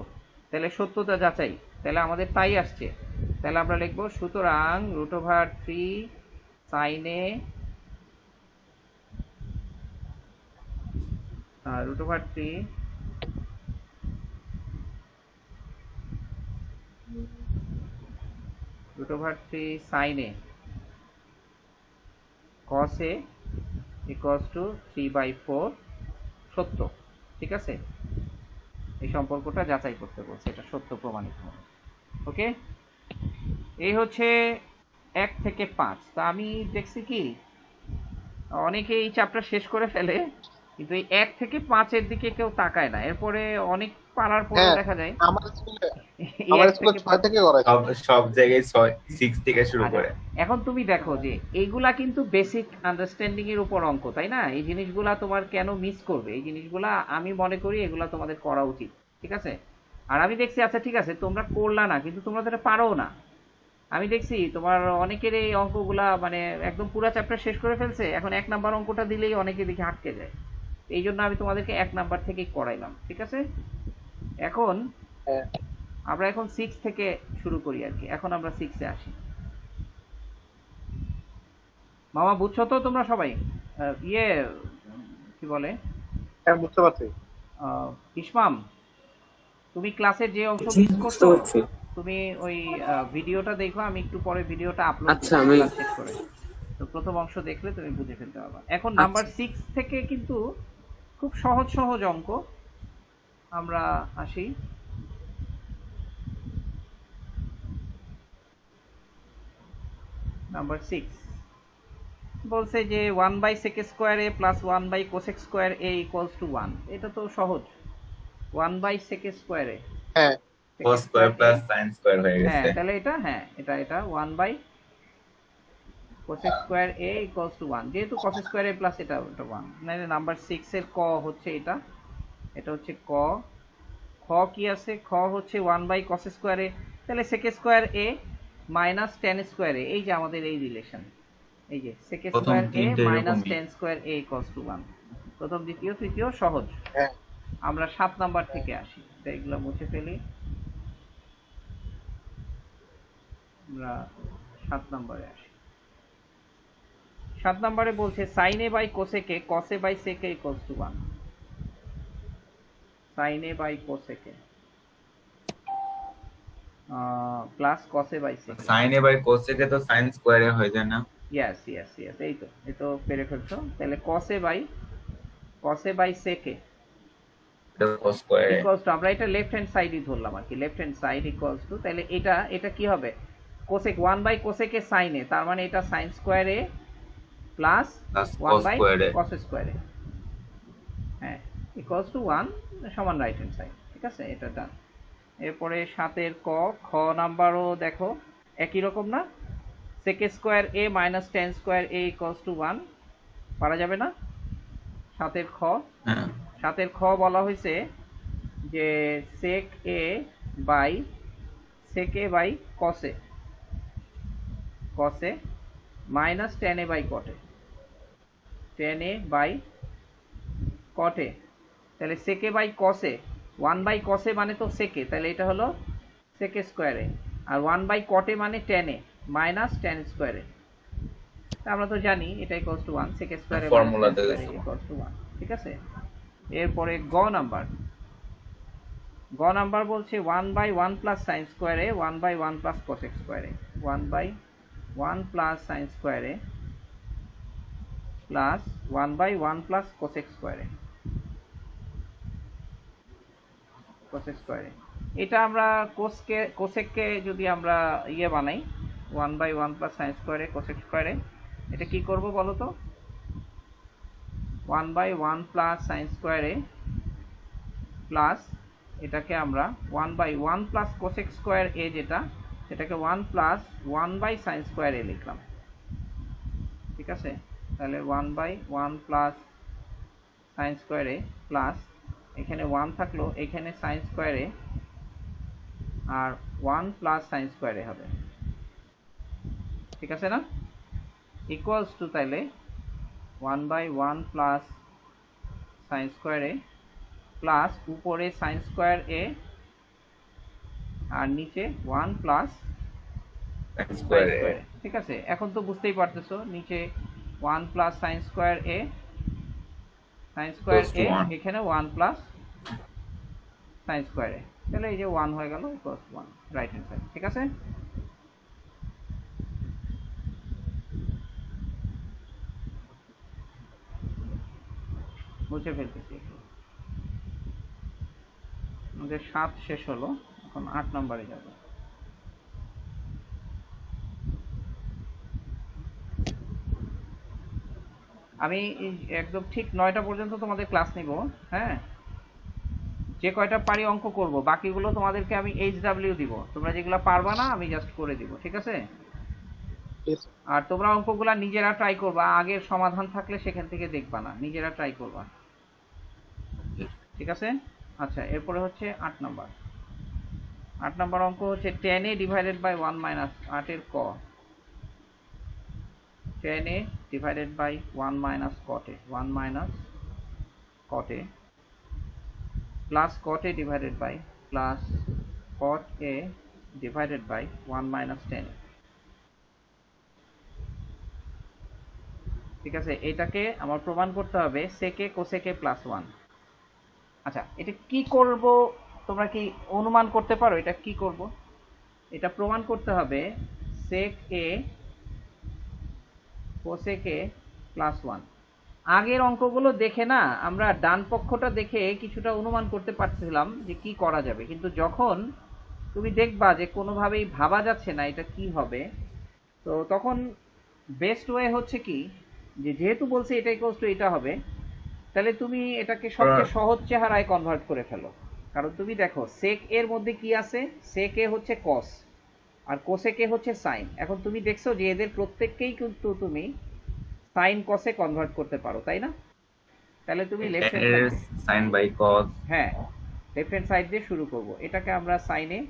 তাহলে সত্যতা যাচাই, তাহলে আমাদের তাই আসছে। তাহলে আমরা লিখবো সুতরাং √3 sin a, √3 sin a cos a equals two 3/4 সত্য। ঠিক আছে, এই সম্পর্কটা যাচাই করতে বলছে, এটা সত্য প্রমাণিত হবে। ওকে, এই হচ্ছে 1 থেকে 5। তা আমি দেখছি কি অনেকে এই চ্যাপ্টার শেষ করে ফেলে, কিন্তু এই 1 থেকে 5-এর দিকে কেউ তাকায় না। এরপরে অনেক পারার পরেও দেখা যায় আমার স্কুলে এই আমার 1 স্কুলে থেকে 6 5। থেকে করাইছে। সব জায়গায় 6 থেকে শুরু আচ্ছা, করে। এখন তুমি দেখো যে এইগুলা কিন্তু বেসিক আন্ডারস্ট্যান্ডিং এর উপর অঙ্ক, তাই না? এই জিনিসগুলা তোমার কেন মিস করবে? এই জিনিসগুলা আমি মনে করি এগুলা তোমাদের করা উচিত। ঠিক আছে, আর আমি দেখছি, আচ্ছা ঠিক আছে তোমরা করলা না, কিন্তু তোমরা তো এটা পারো না। আমি দেখছি তোমার অনেকের এই অঙ্কগুলা মানে একদম পুরো চ্যাপ্টার শেষ করে ফেলছে, এখন 1 নাম্বার অঙ্কটা দিলেই অনেকে দেখে আটকে যায়। এই জন্য আমি তোমাদেরকে 1 নাম্বার থেকেই করাইলাম। ঠিক আছে, এখন হ্যাঁ, আমরা এখন 6 থেকে শুরু করি আর কি। এখন আমরা 6-এ আসি। মামা বুঝছো তো তোমরা সবাই? কি বলে, হ্যাঁ বুঝতে পারছি। ইসমাম, তুমি ক্লাসের যে অংশ মিস বুঝতে করছো পারছি। তুমি ওই ভিডিওটা দেখো, আমি একটু পরে ভিডিওটা আপলোড আচ্ছা, করব আমি ক্লাস শেষ করে। তো প্রথম অংশ দেখলে তুমি বুঝে ফেলতে পারবা। এখন নাম্বার 6 থেকে কিন্তু খুব সহজ সহজ অঙ্ক আমরা আসি। নাম্বার 6 বলছে যে 1/sec² plus 1/cosec² equals to 1। এটা তো সহজ, 1/sec²। হ্যাঁ, cos square plus sin square হয়ে হ্যাঁ, গেছে। তাহলে এটা, হ্যাঁ এটা 1/cosec² ইকুয়ালস টু 1, যেহেতু cos² প্লাস এটা 1। মানে নাম্বার 6 এর ক হচ্ছে এটা, এটা হচ্ছে ক। খ কি আছে, খ হচ্ছে 1/cos², তাহলে sec² মাইনাস tan², এই যে আমাদের এই রিলেশন, এই যে প্রথম sec² তিনটে মাইনাস এরকমই। tan² equals to 1। প্রথম, দ্বিতীয়, তৃতীয় সহজ। হ্যাঁ, আমরা 7 নাম্বার থেকে আসি, তো এগুলো মুছে ফেলি। আমরা 7 নম্বরে আসি। 7 নম্বরে বলছে sin a by cosec a cos a by sec a equals to 1। sin a by cosec a plus cos a by sec a। sin a by cosec a তো sin স্কয়ারে হয়ে যায় না? ইয়েস, এই তো পেরে ফেলছো। তাহলে cos a by sec a এটা cos স্কয়ারে। ইকুয়ালস টু, আমরা এটা লেফট হ্যান্ড সাইডই ধরলাম আর কি, left hand side equals to, তাহলে এটা কি হবে, cosec 1/cosec a sin a, তার মানে এটা sin² a plus plus cos 1/cos² স্কয়ারে। হ্যাঁ, ইকুয়ালস টু 1 সমান রাইট হ্যান্ড সাইড। ঠিক আছে, এটা ডান। এরপরে 7 ক খ নাম্বারও দেখো একই রকম না, sec square a minus tan square a equals to 1 পারা যাবে না? 7 খ হ্যাঁ 7 খ বলা হয়েছে যে sec a by cos a minus tan a by cot a, tan a by cot a, তাহলে sec a by cos a, 1 by cos a মানে তো sec a, তাহলে এটা হলো sec স্কয়ার a, আর 1 বাই cot a মানে tan a minus tan square a। আমরা তো জানি এটা equals to 1, sec square a formula minus tan দেখে স্কয়ার a ইকুয়ালস টু 1। ঠিক আছে, এরপরে গ নাম্বার বলছে 1 by 1 plus sine square a 1 by 1 plus cosec square a, 1 by 1 plus sine square a plus 1 by 1 plus cosec square a, এটা আমরা কোসেককে যদি আমরা ইয়ে বানাই 1 by 1 plus sine square a cosec square a, এটা কি করব বলো তো? 1 by 1 plus sine square a plus এটাকে আমরা 1 by 1 plus cosec square a যেটা, সেটাকে 1 plus 1 by sine square a লিখলাম। ঠিক আছে, তাহলে 1 by 1 plus sine square a plus এখানে 1 থাকলো, এখানে সাইন স্কয়ার a আর 1 প্লাস সাইন স্কয়ার a হবে। ঠিক আছে না, ইকুয়ালস টু তাইলে 1 by 1 plus sine square a plus উপরে সাইন স্কয়ার a আর নিচে 1 plus tan sine square square a। ঠিক আছে, এখন তো বুঝতেই পারতেছো নিচে 1 plus sine square a, sine square Equals to a 1. এখানে 1 প্লাস সাইন স্কয়ার a, তাহলে এই যে 1 হয়ে গেল ইকুয়ালস 1 রাইট হ্যান্ড সাইড। ঠিক আছে, মুছে ফেলতেছি একটু। আমাদের 7 শেষ হলো, এখন 8 নম্বরে যাব। আমি একদম ঠিক 9টা পর্যন্ত তোমাদের ক্লাস নিব। হ্যাঁ, যে কয়টা পারি অঙ্ক করব, বাকিগুলো তোমাদেরকে আমি HW দিব, তোমরা যেগুলো পারবা না আমি জাস্ট করে দিব। ঠিক আছে, Yes, sir. আর তোমরা অঙ্কগুলা নিজেরা ট্রাই করবা, আগের সমাধান থাকলে সেখান থেকে দেখবা না, নিজেরা ট্রাই করবা। ঠিক আছে, আচ্ছা এরপরে হচ্ছে 8 নাম্বার অঙ্ক হচ্ছে tan a divided by 1 minus 8 এর ক, tan a divided by 1 minus cot a, 1 minus cot a plus cot a divided by plus cot a divided by 1 minus tan a। ঠিক আছে, এটাকে আমার প্রমাণ করতে হবে sec a cosec a plus 1। আচ্ছা, এটা কি করব তোমরা কি অনুমান করতে পারো এটা কি করব? এটা প্রমাণ করতে হবে sec a cosec a plus 1। আগের অঙ্কগুলো দেখে না আমরা ডান পক্ষটা দেখে কিছুটা অনুমান করতে পারছিলাম যে কি করা যাবে, কিন্তু যখন তুমি দেখবা যে কোনোভাবেই ভাবা যাচ্ছে না এটা কি হবে, তো তখন বেস্ট ওয়ে হচ্ছে কি, যে যেহেতু বলছে এটা ইকুয়ালস টু এটা হবে, তাহলে তুমি এটাকে সবচেয়ে সহজ চেহারায় কনভার্ট করে ফেলো। কারণ তুমি দেখো sec এর মধ্যে কি আছে, sec a হচ্ছে cos আর cosec a হচ্ছে sin। এখন তুমি দেখছো যে এদের প্রত্যেককেই কিন্তু তুমি sin cos এ কনভার্ট করতে পারো, তাই না? তাহলে তুমি লেফট tan হ্যান্ড এর sin by cos হ্যাঁ লেফট হ্যান্ড সাইড দিয়ে শুরু করব, এটাকে আমরা sin a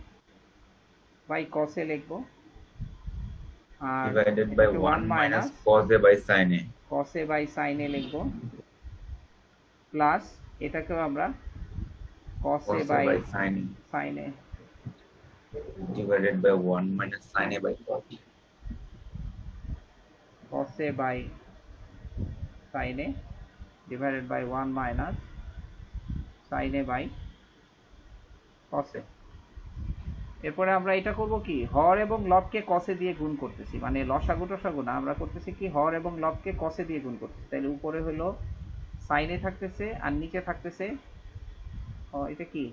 by cos a লিখব, আর divided by এটাকে 1 minus cos a by sin a cos a by sin a লিখব, প্লাস এটাকেও আমরা cos a cos a by by sin a sin a, divided by 1 minus sin a by cos a cos a by sin a divided by 1 minus sin a by cos a। এরপরে আমরা এটা করব কি, হর এবং লবকে cos a দিয়ে গুণ করতেছি, মানে লসাগু টসাগু না, আমরা করতেছি কি হর এবং লবকে cos a দিয়ে গুণ করতেছি। তাহলে উপরে হলো sin a থাকতেছে আর নিচে থাকতেছে এটা কি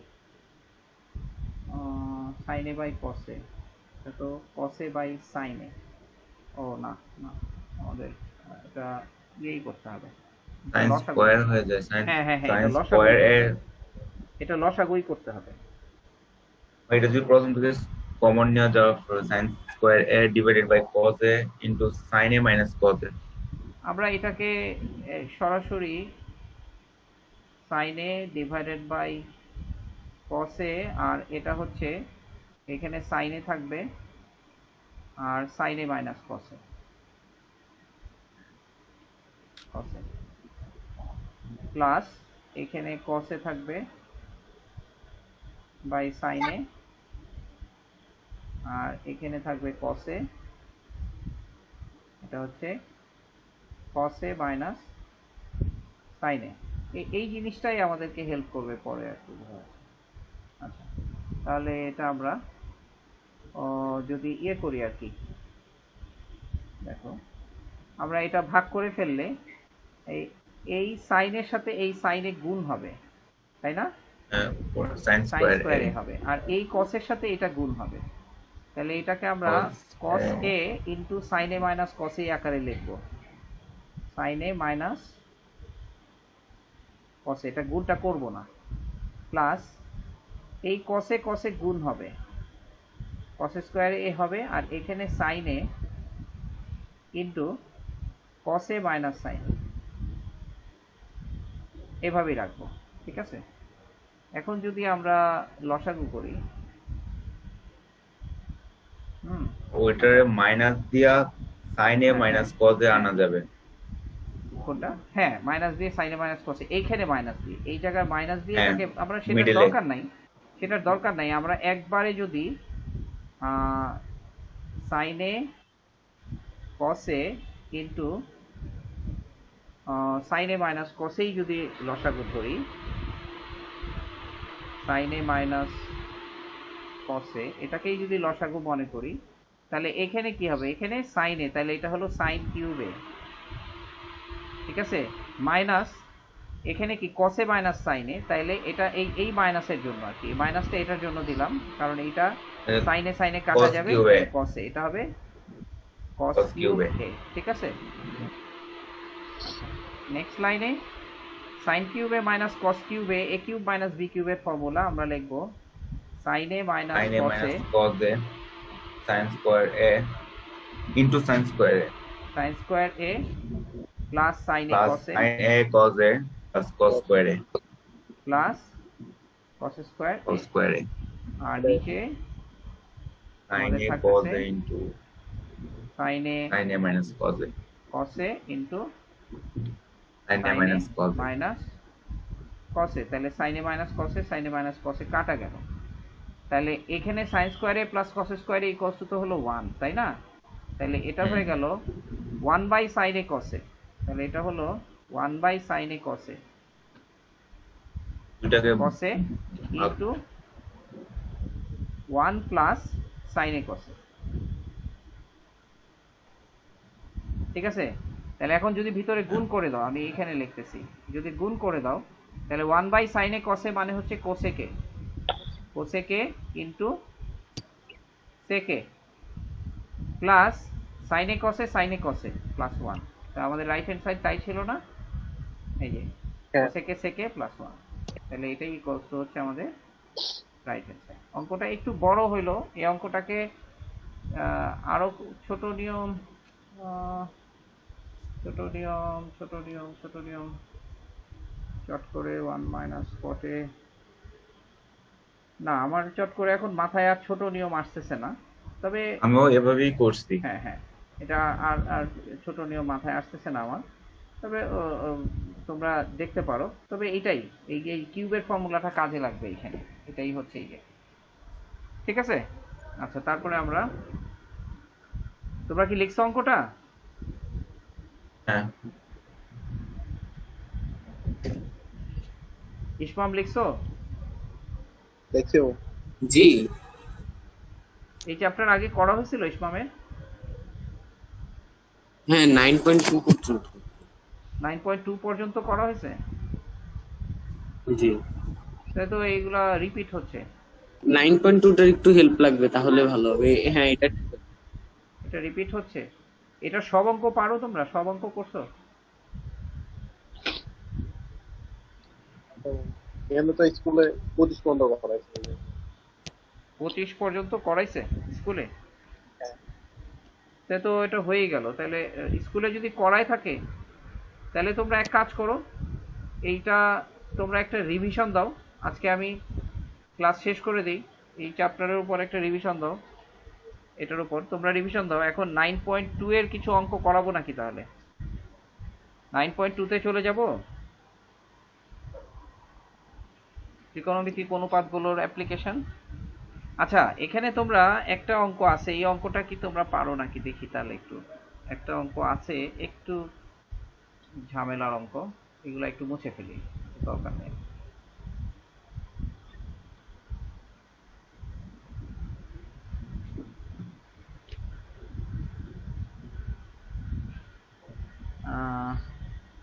sin a by cos a, এটা তো cos a by sin a। ও না না, আমাদের এটা ইয়েই করতে হবে, সাইন লসাগু। স্কয়ার হয়ে যায়, সাইন হ্যাঁ হ্যাঁ হ্যাঁ, সাইন এটা লসাগুই স্কয়ার করতে এর হবে, এটা লসাগুই করতে হবে। এটা যদি প্রথম থেকে কমন নেওয়া যাওয়ার sine square A divided by cos A into sine A minus cos A. আমরা এটাকে সরাসরি sine A divided by cos A, আর এটা হচ্ছে এখানে সাইন এ থাকবে আর sine A minus cos A, cos A plus এখানে কস এ থাকবে বাই সাইন এ, আর এখানে থাকবে কস এ, এটা হচ্ছে কস এ মাইনাস সাইন এ। এই জিনিসটাই আমাদেরকে হেল্প করবে পরে আর কি। আচ্ছা, তাহলে এটা আমরা যদি ইয়ে করি আর কি, দেখো আমরা এটা ভাগ করে ফেললে এই এই সাইনের সাথে এই সাইনে গুণ হবে, তাই না? সাইন সাইন স্কয়ার স্কয়ার এ এ হবে, আর এই কসের সাথে এটা গুণ হবে। তাহলে এটাকে আমরা কস এ into sign A minus cos এ আকারে লিখব। সাইন এ মাইনাস কস, এটা গুণটা করব না, প্লাস এই কসে কসে গুণ হবে, কস স্কয়ার এ হবে, আর এখানে সাইন এ ইন্টু কস এ মাইনাস সাইন, এভাবেই রাখবো। ঠিক আছে, এখন যদি আমরা লসাগু করি, ওইটারে মাইনাস দিয়া সাইন এ হ্যাঁ, মাইনাস কস এ আনা যাবে। কোনটা? হ্যাঁ, মাইনাস দিয়ে সাইনে মাইনাস কসে, এইখানে মাইনাস দিয়ে, এই জায়গায় মাইনাস দিয়ে হ্যাঁ, এটাকে আমরা, সেটার মিডলে। দরকার নাই, সেটার দরকার নাই। আমরা একবারে যদি সাইনে কসে ইন্টু সাইনে মাইনাস কসেই যদি লসাগু ধরি, সাইনে মাইনাস কসে এটাকেই যদি লসাগু মনে করি, তাহলে এখানে কি হবে? এখানে সাইনে, তাহলে এটা হলো সাইন কিউবে, ঠিক আছে, মাইনাস এখানে কি কসে মাইনাস সাইনে, তাইলে এটা এই মাইনাসের জন্য আর কি, মাইনাসটা এটার জন্য দিলাম কারণ এটা সাইনে সাইনে কাটা যাবে, কসে এটা হবে কস কিউবে। ঠিক আছে, নেক্সট লাইনে সাইন কিউবে মাইনাস কস কিউবে, এ কিউব মাইনাস বি কিউবের ফর্মুলা আমরা লিখবো সাইনে minus cos A sine square A into sine square A, sine square A plus sine A plus cos A, sine A cos A plus cos square A plus cos square cos square A, আর নিচে সাইন আমাদের এ কস থাকতেছে A into sine A minus cos A, cos A into sine A sine A minus cos A. Minus cos এ, তাহলে sign A minus cos A, sine A minus cos এ কাটা গেল। তাহলে এখানে sine square A plus cos square A equals two তো হলো 1, তাই না? তাহলে এটা হয়ে গেল 1 বাই সাইন এ কস এ, তাহলে এটা হলো 1 বাই সাইন এ কস এ, দুটাকে কস A into 1 plus sine A cos এ। ঠিক আছে, তাহলে এখন যদি ভিতরে গুণ করে দাও, আমি এখানে লিখতেছি, যদি গুণ করে দাও তাহলে 1 বাই সাইন এ কস এ মানে হচ্ছে কোসেকে, কোসেকে ইনটু সেকে plus sine A cos A plus 1। তা আমাদের রাইট হ্যান্ড সাইড তাই ছিল না, এই যে কোসেকে সেকে প্লাস 1, তাহলে এটাই ইকুয়ালস টু হচ্ছে আমাদের রাইট হ্যান্ড সাইড। অঙ্কটা একটু বড় হইলো, এই অঙ্কটাকে আরো ছোট নিয়ম চট করে 1 মাইনাস কটে, না আমার চট করে এখন মাথায় আর ছোট নিয়ম আসতেছে না, তবে আমিও এভাবেই করছি। হ্যাঁ হ্যাঁ, এটা আর ছোট নিয়ম মাথায় আসতেছে না আমার, তবে তোমরা দেখতে পারো। তবে এটাই, এই কিউবের ফর্মুলাটা কাজে লাগবে এখানে, এটাই হচ্ছে এই যে। ঠিক আছে, আচ্ছা তারপরে আমরা, তোমরা কি লিখছো অঙ্কটা? হ্যাঁ, ইসমাম লিখছো? দেখছো? জি, এই চ্যাপ্টার আগে করা হয়েছিল ইসমামের? হ্যাঁ 9.2 পর্যন্ত। 9.2 পর্যন্ত করা হয়েছে? জি, তাই তো এইগুলা রিপিট হচ্ছে। 9.2টার একটু হেল্প লাগবে তাহলে ভালো হবে। হ্যাঁ এটা ঠিক আছে। এটা রিপিট হচ্ছে। এটা সব অঙ্ক পারো তোমরা? সব অঙ্ক করছো? এখানে তো স্কুলে 25 পর্যন্ত করাইছে। 25 পর্যন্ত করাইছে স্কুলে? হ্যাঁ। তাই তো এটা হয়েই গেল। তাহলে স্কুলে যদি করাই থাকে তাহলে তোমরা এক কাজ করো, এইটা তোমরা একটা রিভিশন দাও। আজকে আমি ক্লাস শেষ করে দিই, এই চ্যাপ্টারের উপর একটা রিভিশন দাও, এটার উপর তোমরা রিভিশন দাও। এখন 9.2 এর কিছু অঙ্ক করাবো নাকি? তাহলে 9.2 তে চলে যাব। ত্রিকোণমিতিক অনুপাতগুলোর অ্যাপ্লিকেশন। আচ্ছা, এখানে তোমরা একটা অঙ্ক আছে, এই অঙ্কটা কি তোমরা পারো নাকি দেখি তাহলে। একটু একটা অঙ্ক আছে, একটু ঝামেলার অঙ্ক, এগুলো একটু মুছে ফেলি, দরকার নেই। আহ,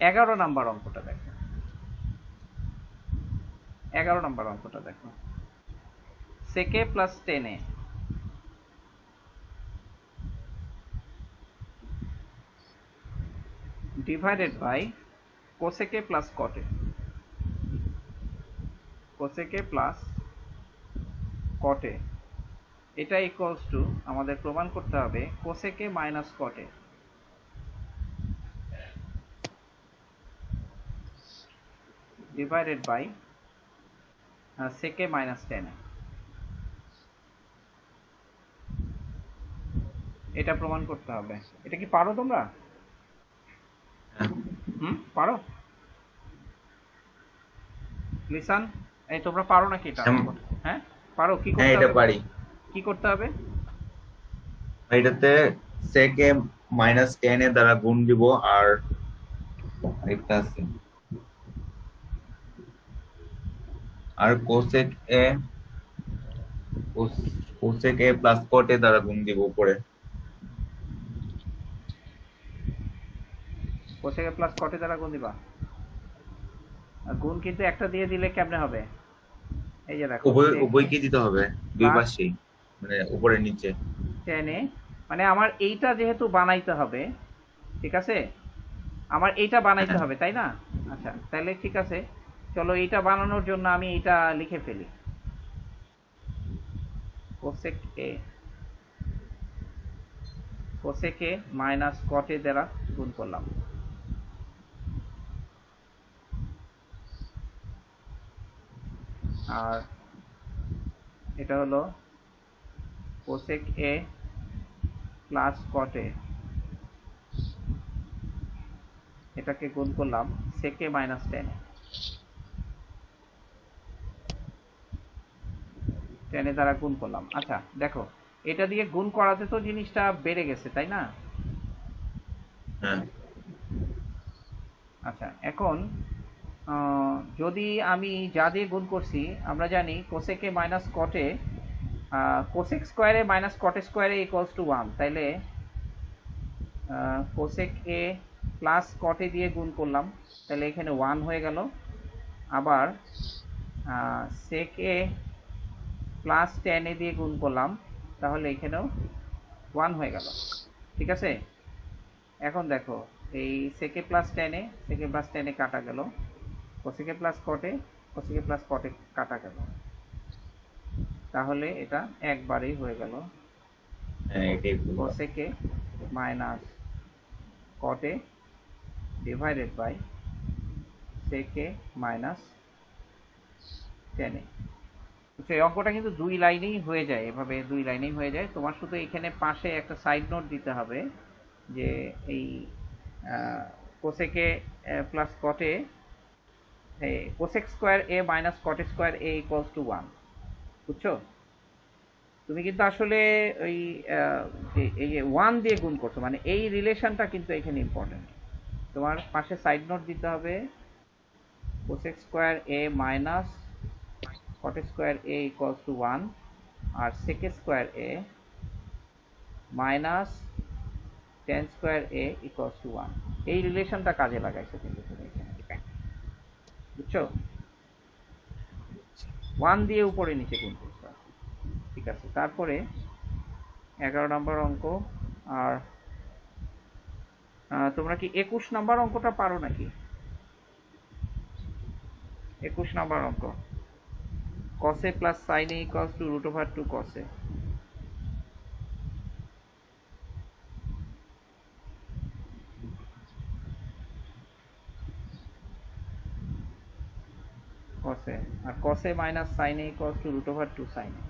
11 নাম্বার অঙ্কটা দেখো। 11 নাম্বার অঙ্কটা দেখো। সেকে প্লাস 10a ডিভাইডেড বাই কোসেকে প্লাস কটে। কোসেকে প্লাস কটে, এটা ইকুয়ালস টু, আমাদের প্রমাণ করতে হবে কোসেকে মাইনাস কটে ডিভাইডেড বাই সেকে মাইনাস 10a। এটা প্রমাণ করতে হবে। এটা কি পারো তোমরা? হ্যাঁ। পারো? লিসান, এই তোমরা পারো নাকি এটা? হ্যাঁ পারো। কি হ্যাঁ, করতে এটা হবে? পারি। কি করতে হবে? এটাতে sec a মাইনাস 10 এর দ্বারা গুণ দিব, আর একটা আছে, আর cosec a plus cot a দ্বারা গুণ দিব উপরে। কোসেকে প্লাস কটে দ্বারা গুণ দিবা। আর গুণ কিন্তু একটা দিয়ে দিলে কেমনে হবে? এই যে দেখো, উভয়কে দিতে হবে, দুই পাশেই, মানে উপরে নিচে। 10a, মানে আমার এইটা যেহেতু বানাইতে হবে, ঠিক আছে, আমার এইটা বানাইতে হবে তাই না? আচ্ছা তাহলে ঠিক আছে, চলো এইটা বানানোর জন্য আমি এইটা লিখে ফেলি। Cosec A, cosec A minus cot A দ্বারা গুণ করলাম। আর এটা হলো কোসেক এ প্লাস কট এ, এটাকে গুণ করলাম সেকে মাইনাস 10 এ দ্বারা গুণ করলাম। আচ্ছা দেখো, এটা দিয়ে গুণ করাতে তো জিনিসটা বেড়ে গেছে তাই না? হ্যাঁ। আচ্ছা এখন যদি আমি যা দিয়ে গুণ করছি, আমরা জানি কোসেকে মাইনাস কটে, কোসেক স্কোয়ারে মাইনাস কটে স্কোয়ারে ইকুয়ালস টু 1, তাইলে কোসেক এ প্লাস কটে দিয়ে গুণ করলাম, তাহলে এখানে 1 হয়ে গেল। আবার সেক এ প্লাস 10 এ দিয়ে গুণ করলাম, তাহলে এখানেও 1 হয়ে গেল। ঠিক আছে, এখন দেখো এই সেকে প্লাস 10 এ, সেকে প্লাস 10 এ কাটা গেল, কোসেকে প্লাস কটে, কোসেকে প্লাস কটে কাটা গেল, তাহলে এটা একবারেই হয়ে গেল। হ্যাঁ, এটাই বলবো। কোসেকে মাইনাস কটে ডিভাইডেড বাই সেকে মাইনাস 10 এ। এই অঙ্কটা কিন্তু দুই লাইনেই হয়ে যায়, এভাবে দুই লাইনেই হয়ে যায়। তোমার শুধু এখানে পাশে একটা সাইড নোট দিতে হবে যে এই কোসেকে প্লাস কটে, কোসেক স্কোয়ার এ মাইনাস কটে স্কোয়ার এ ইকুয়ালস টু 1, বুঝছো? তুমি কিন্তু আসলে ওই এই যে 1 দিয়ে গুণ করছো, মানে এই রিলেশনটা কিন্তু এখানে ইম্পর্টেন্ট। তোমার পাশে সাইড নোট দিতে হবে cosec square A minus cot square A equals to 1, আর sec square A minus tan square A equals to 1, এই রিলেশনটা কাজে লাগাইছো কিন্তু তুমি এখানে, বুঝছো? 1 দিয়ে উপরে নিচে গুণ করছো। ঠিক আছে, তারপরে 11 নম্বর অঙ্ক। আর তোমরা কি 21 নম্বর অঙ্কটা পারো নাকি? 21 নাম্বার অঙ্ক, cos a plus sin a equals to √2 cos a। cos a আর cos a minus sin a equals to √2 sin a।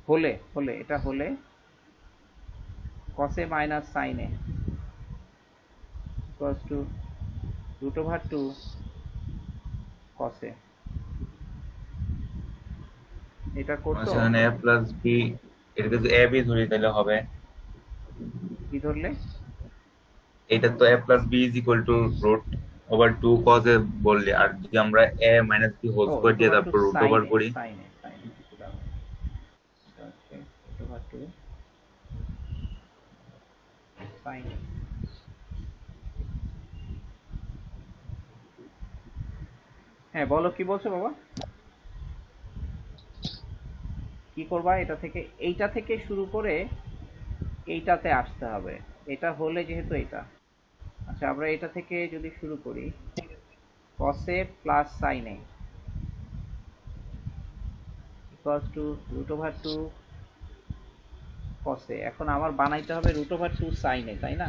হলে এটা হলে cos a minus sin a equals to √2 cos a। এটা করছো? আচ্ছা, এখানে a প্লাস বি, এটাকে যদি a b ধরি তাহলে হবে, কি ধরলে? এটা তো a plus b is equal to √2 cos a বললে, আর যদি আমরা a minus b whole square দিয়ে তারপর রুট ওভার করি, sin a √2 sin a। হ্যাঁ বলো, কি বলছো বাবা? কি করবা? এইটা থেকে শুরু করে এইটাতে আসতে হবে। এটা হলে যেহেতু এটা, আচ্ছা আমরা এটা থেকে যদি শুরু করি, cos a plus sin a equals to √2 cos a। এখন আমার বানাইতে হবে √2 sin a, তাই না?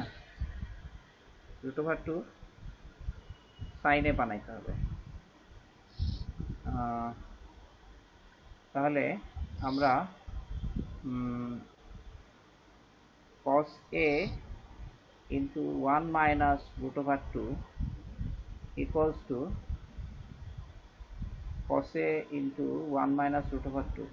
√2 sin a বানাইতে হবে। তাহলে আমরা cos a into 1 minus √2 equals to cos a into 1 minus √2।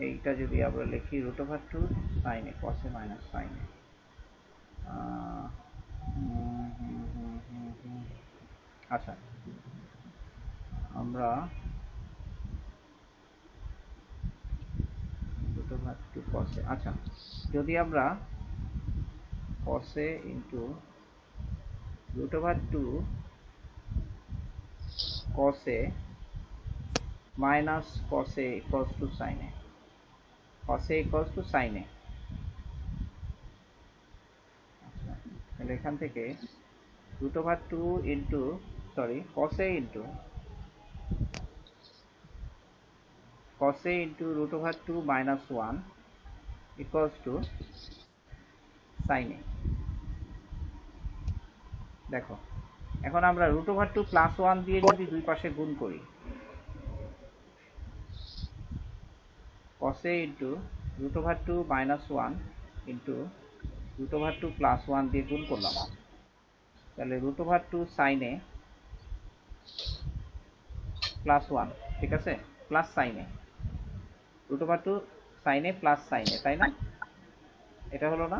এইটা যদি আমরা লিখি √2 sin a, cos a minus sin a। আচ্ছা আমরা √2 cos a, আচ্ছা যদি আমরা cos a into √2 cos a minus cos a equals to sin a, cos a equals to sin a। আচ্ছা তাহলে এখান থেকে √2 into cos a into √2 minus 1 equals to sin a। দেখো এখন আমরা √2 plus 1 দিয়ে যদি দুই পাশে গুণ করি, cos a into √2 minus 1 into √2 plus 1 দিয়ে গুণ করলাম, তাহলে √2 sin a plus 1, ঠিক আছে, plus sin a, √2 sin a plus sin a, তাই না? এটা হলো না?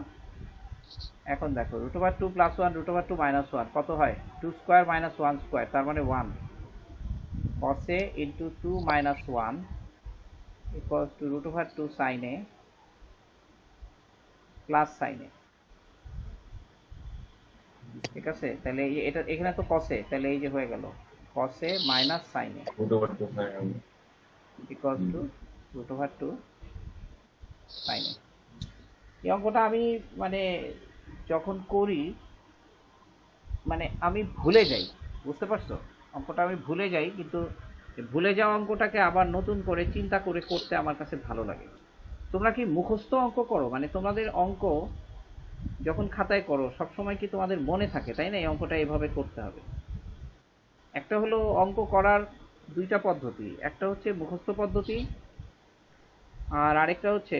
এখন দেখো √2 plus 1 √2 minus 1 কত হয়? 2 স্কয়ার minus 1 স্কয়ার, তার মানে 1। cos a into 2 minus 1 equals to √2 sin a plus sin a, ঠিক আছে? তাহলে এই যে এটা এখানে তো cos a, তাহলে এই যে হয়ে গেল cos a minus sin a √2 equals to √2 sin a। এই অঙ্কটা আমি মানে যখন করি মানে আমি ভুলে যাই, বুঝতে পারছো? অঙ্কটা আমি ভুলে যাই, কিন্তু ভুলে যাওয়া অঙ্কটাকে আবার নতুন করে চিন্তা করে করতে আমার কাছে ভালো লাগে। তোমরা কি মুখস্থ অঙ্ক করো? মানে তোমাদের অঙ্ক যখন খাতায় করো সবসময় কি তোমাদের মনে থাকে, তাই না, এই অঙ্কটা এভাবে করতে হবে? একটা হলো অঙ্ক করার দুইটা পদ্ধতি, একটা হচ্ছে মুখস্থ পদ্ধতি, আর আরেকটা হচ্ছে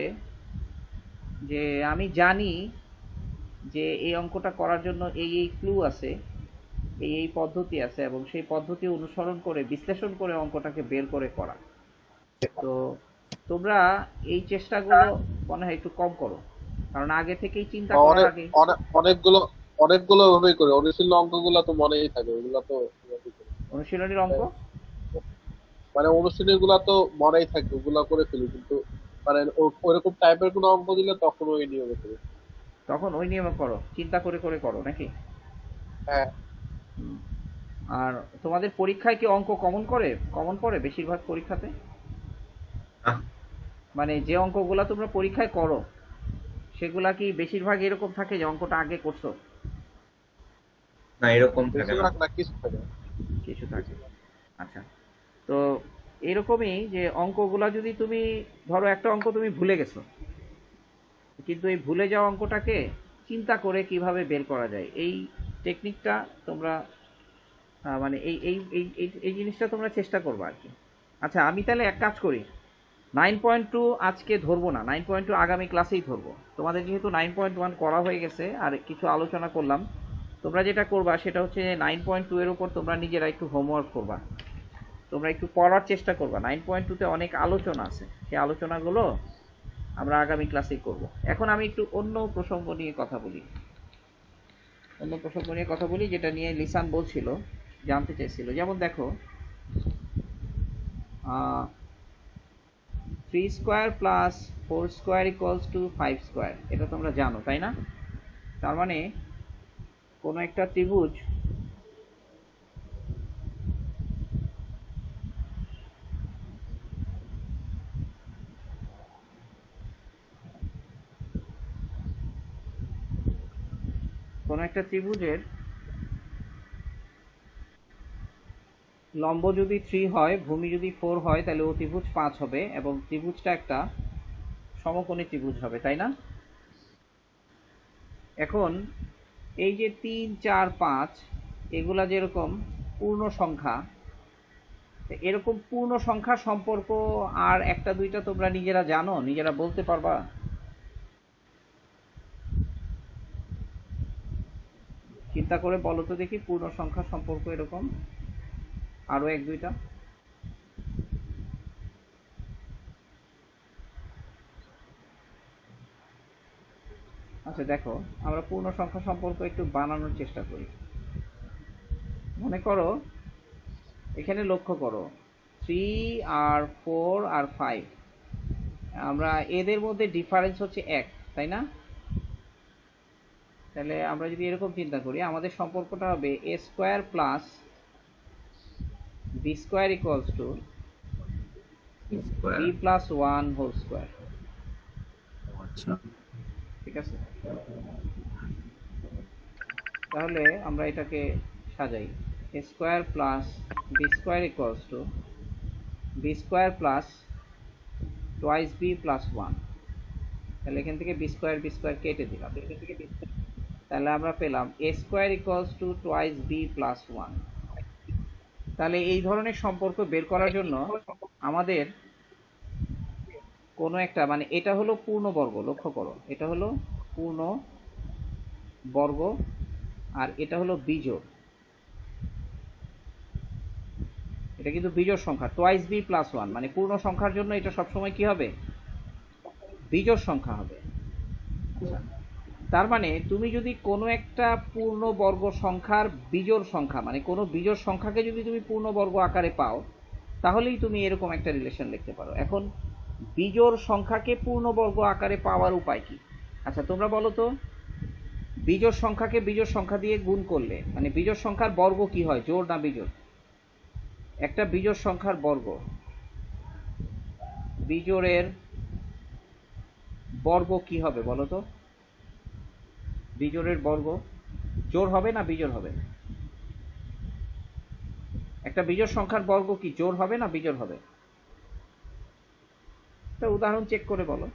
যে আমি জানি যে এই অঙ্কটা করার জন্য এই ক্লু আছে, এই পদ্ধতি আছে, এবং সেই পদ্ধতি অনুসরণ করে বিশ্লেষণ করে অঙ্কটাকে বের করে করা। তো তোমরা এই চেষ্টাগুলো মনে হয় একটু কম করো, কারণ আগে থেকেই চিন্তা করার আগে অনেকগুলো অনেকগুলো ভাবেই করে অনুশীলন অঙ্কগুলো তো মনেই থাকে, ওগুলো তো অনুশীলনীর অঙ্ক মানে অনুশীলনী গুলা তো মনেই থাকে, ওগুলা করে ফেলি, কিন্তু মানে ওইরকম টাইপের কোনো অঙ্ক দিলে তখন ওই নিয়মে করি। তখন ওই নিয়মে করো, চিন্তা করে করে করো নাকি? হ্যাঁ আর তোমাদের পরীক্ষায় কি অঙ্ক কমন পড়ে বেশিরভাগ পরীক্ষাতে? মানে যে অঙ্কগুলা তোমরা পরীক্ষায় করো সেগুলা কি বেশিরভাগ এরকম থাকে যে অঙ্কটা আগে করছো? না, এরকম থাকে না। বেশিরভাগ না, কিছু থাকে। কিছু থাকে। আচ্ছা, তো এরকমই যে অঙ্কগুলা যদি তুমি ধরো একটা অঙ্ক তুমি ভুলে গেছো, কিন্তু এই ভুলে যাওয়া অঙ্কটাকে চিন্তা করে কিভাবে বের করা যায় এই টেকনিকটা তোমরা মানে এই এই এই এই- এই জিনিসটা তোমরা চেষ্টা করবে আর কি। আচ্ছা, আমি তাহলে এক কাজ করি, 9.2 আজকে ধরবো না, 9.2 আগামী ক্লাসেই ধরবো। তোমাদের যেহেতু 9.1 করা হয়ে গেছে আর কিছু আলোচনা করলাম, তোমরা যেটা করবা সেটা হচ্ছে 9.2 এর উপর তোমরা নিজেরা একটু হোমওয়ার্ক করবা, তোমরা একটু পড়ার চেষ্টা করবা। 9.2-তে অনেক আলোচনা আছে, সেই আলোচনাগুলো আমরা আগামী ক্লাসেই করব। এখন আমি একটু অন্য প্রসঙ্গ নিয়ে কথা বলি, যেটা নিয়ে লিসান বলছিল, জানতে চাইছিল। যেমন দেখো, 3 square plus 4 square equals two 5 square, এটা তোমরা জানো তাই না? তার মানে কোনো একটা ত্রিভুজ ত্রিভুজের লম্ব যদি 3 হয়, ভূমি যদি 4 হয়, তাহলে ও ত্রিভুজ 5 হবে এবং ত্রিভুজটা একটা সমকোণী ত্রিভুজ হবে, তাই না? এখন এই যে 3, 4, 5 এগুলা যেরকম পূর্ণ সংখ্যা, এরকম পূর্ণ সংখ্যা সম্পর্ক আর একটা দুইটা তোমরা নিজেরা জানো, নিজেরা বলতে পারবা? চিন্তা করে বলো তো দেখি, পূর্ণ সংখ্যা সম্পর্ক এরকম আরো এক দুইটা। আচ্ছা দেখো, আমরা পূর্ণ সংখ্যা সম্পর্ক একটু বানানোর চেষ্টা করি। মনে করো, এখানে লক্ষ্য করো 3 আর 4 আর 5, আমরা এদের মধ্যে ডিফারেন্স হচ্ছে 1, তাই না? তাহলে আমরা যদি এরকম চিন্তা করি, আমাদের সম্পর্কটা হবে a square plus b square equals to b plus 1 whole square. আচ্ছা, ঠিক আছে, তাহলে আমরা এটাকে সাজাই, a square plus b square equals to b square plus twice b plus 1। তাহলে এখান থেকে b স্কোয়ার কেটে দিলাম, তাহলে আমরা পেলাম a square equals two twice b plus 1। তাহলে এই ধরনের সম্পর্ক বের করার জন্য আমাদের কোনো একটা, মানে এটা হলো পূর্ণবর্গ, লক্ষ্য করো এটা হলো পূর্ণ বর্গ আর এটা হলো বিজোড়, এটা কিন্তু বিজোড় সংখ্যা, টোয়াইস বি প্লাস 1, মানে পূর্ণ সংখ্যার জন্য এটা সবসময় কি হবে? বিজোড় সংখ্যা হবে। আচ্ছা, তার মানে তুমি যদি কোনো একটা পূর্ণবর্গ সংখ্যার বিজোড় সংখ্যা, মানে কোনো বিজোড় সংখ্যাকে যদি তুমি পূর্ণবর্গ আকারে পাও, তাহলেই তুমি এরকম একটা রিলেশন লিখতে পারো। এখন বিজোড় সংখ্যাকে পূর্ণবর্গ আকারে পাওয়ার উপায় কি? আচ্ছা তোমরা বলো তো, বিজোড় সংখ্যাকে বিজোড় সংখ্যা দিয়ে গুণ করলে, মানে বিজোড় সংখ্যার বর্গ কি হয়, জোড় না বিজোড়? একটা বিজোড় সংখ্যার বর্গ, বিজোড়ের বর্গ কি হবে বলো তো? বিজোড়ের বর্গ জোড় হবে না বিজোড় হবে? একটা বিজোড় সংখ্যার বর্গ কি জোড় হবে না বিজোড় হবে? একটা উদাহরণ চেক করে বলো।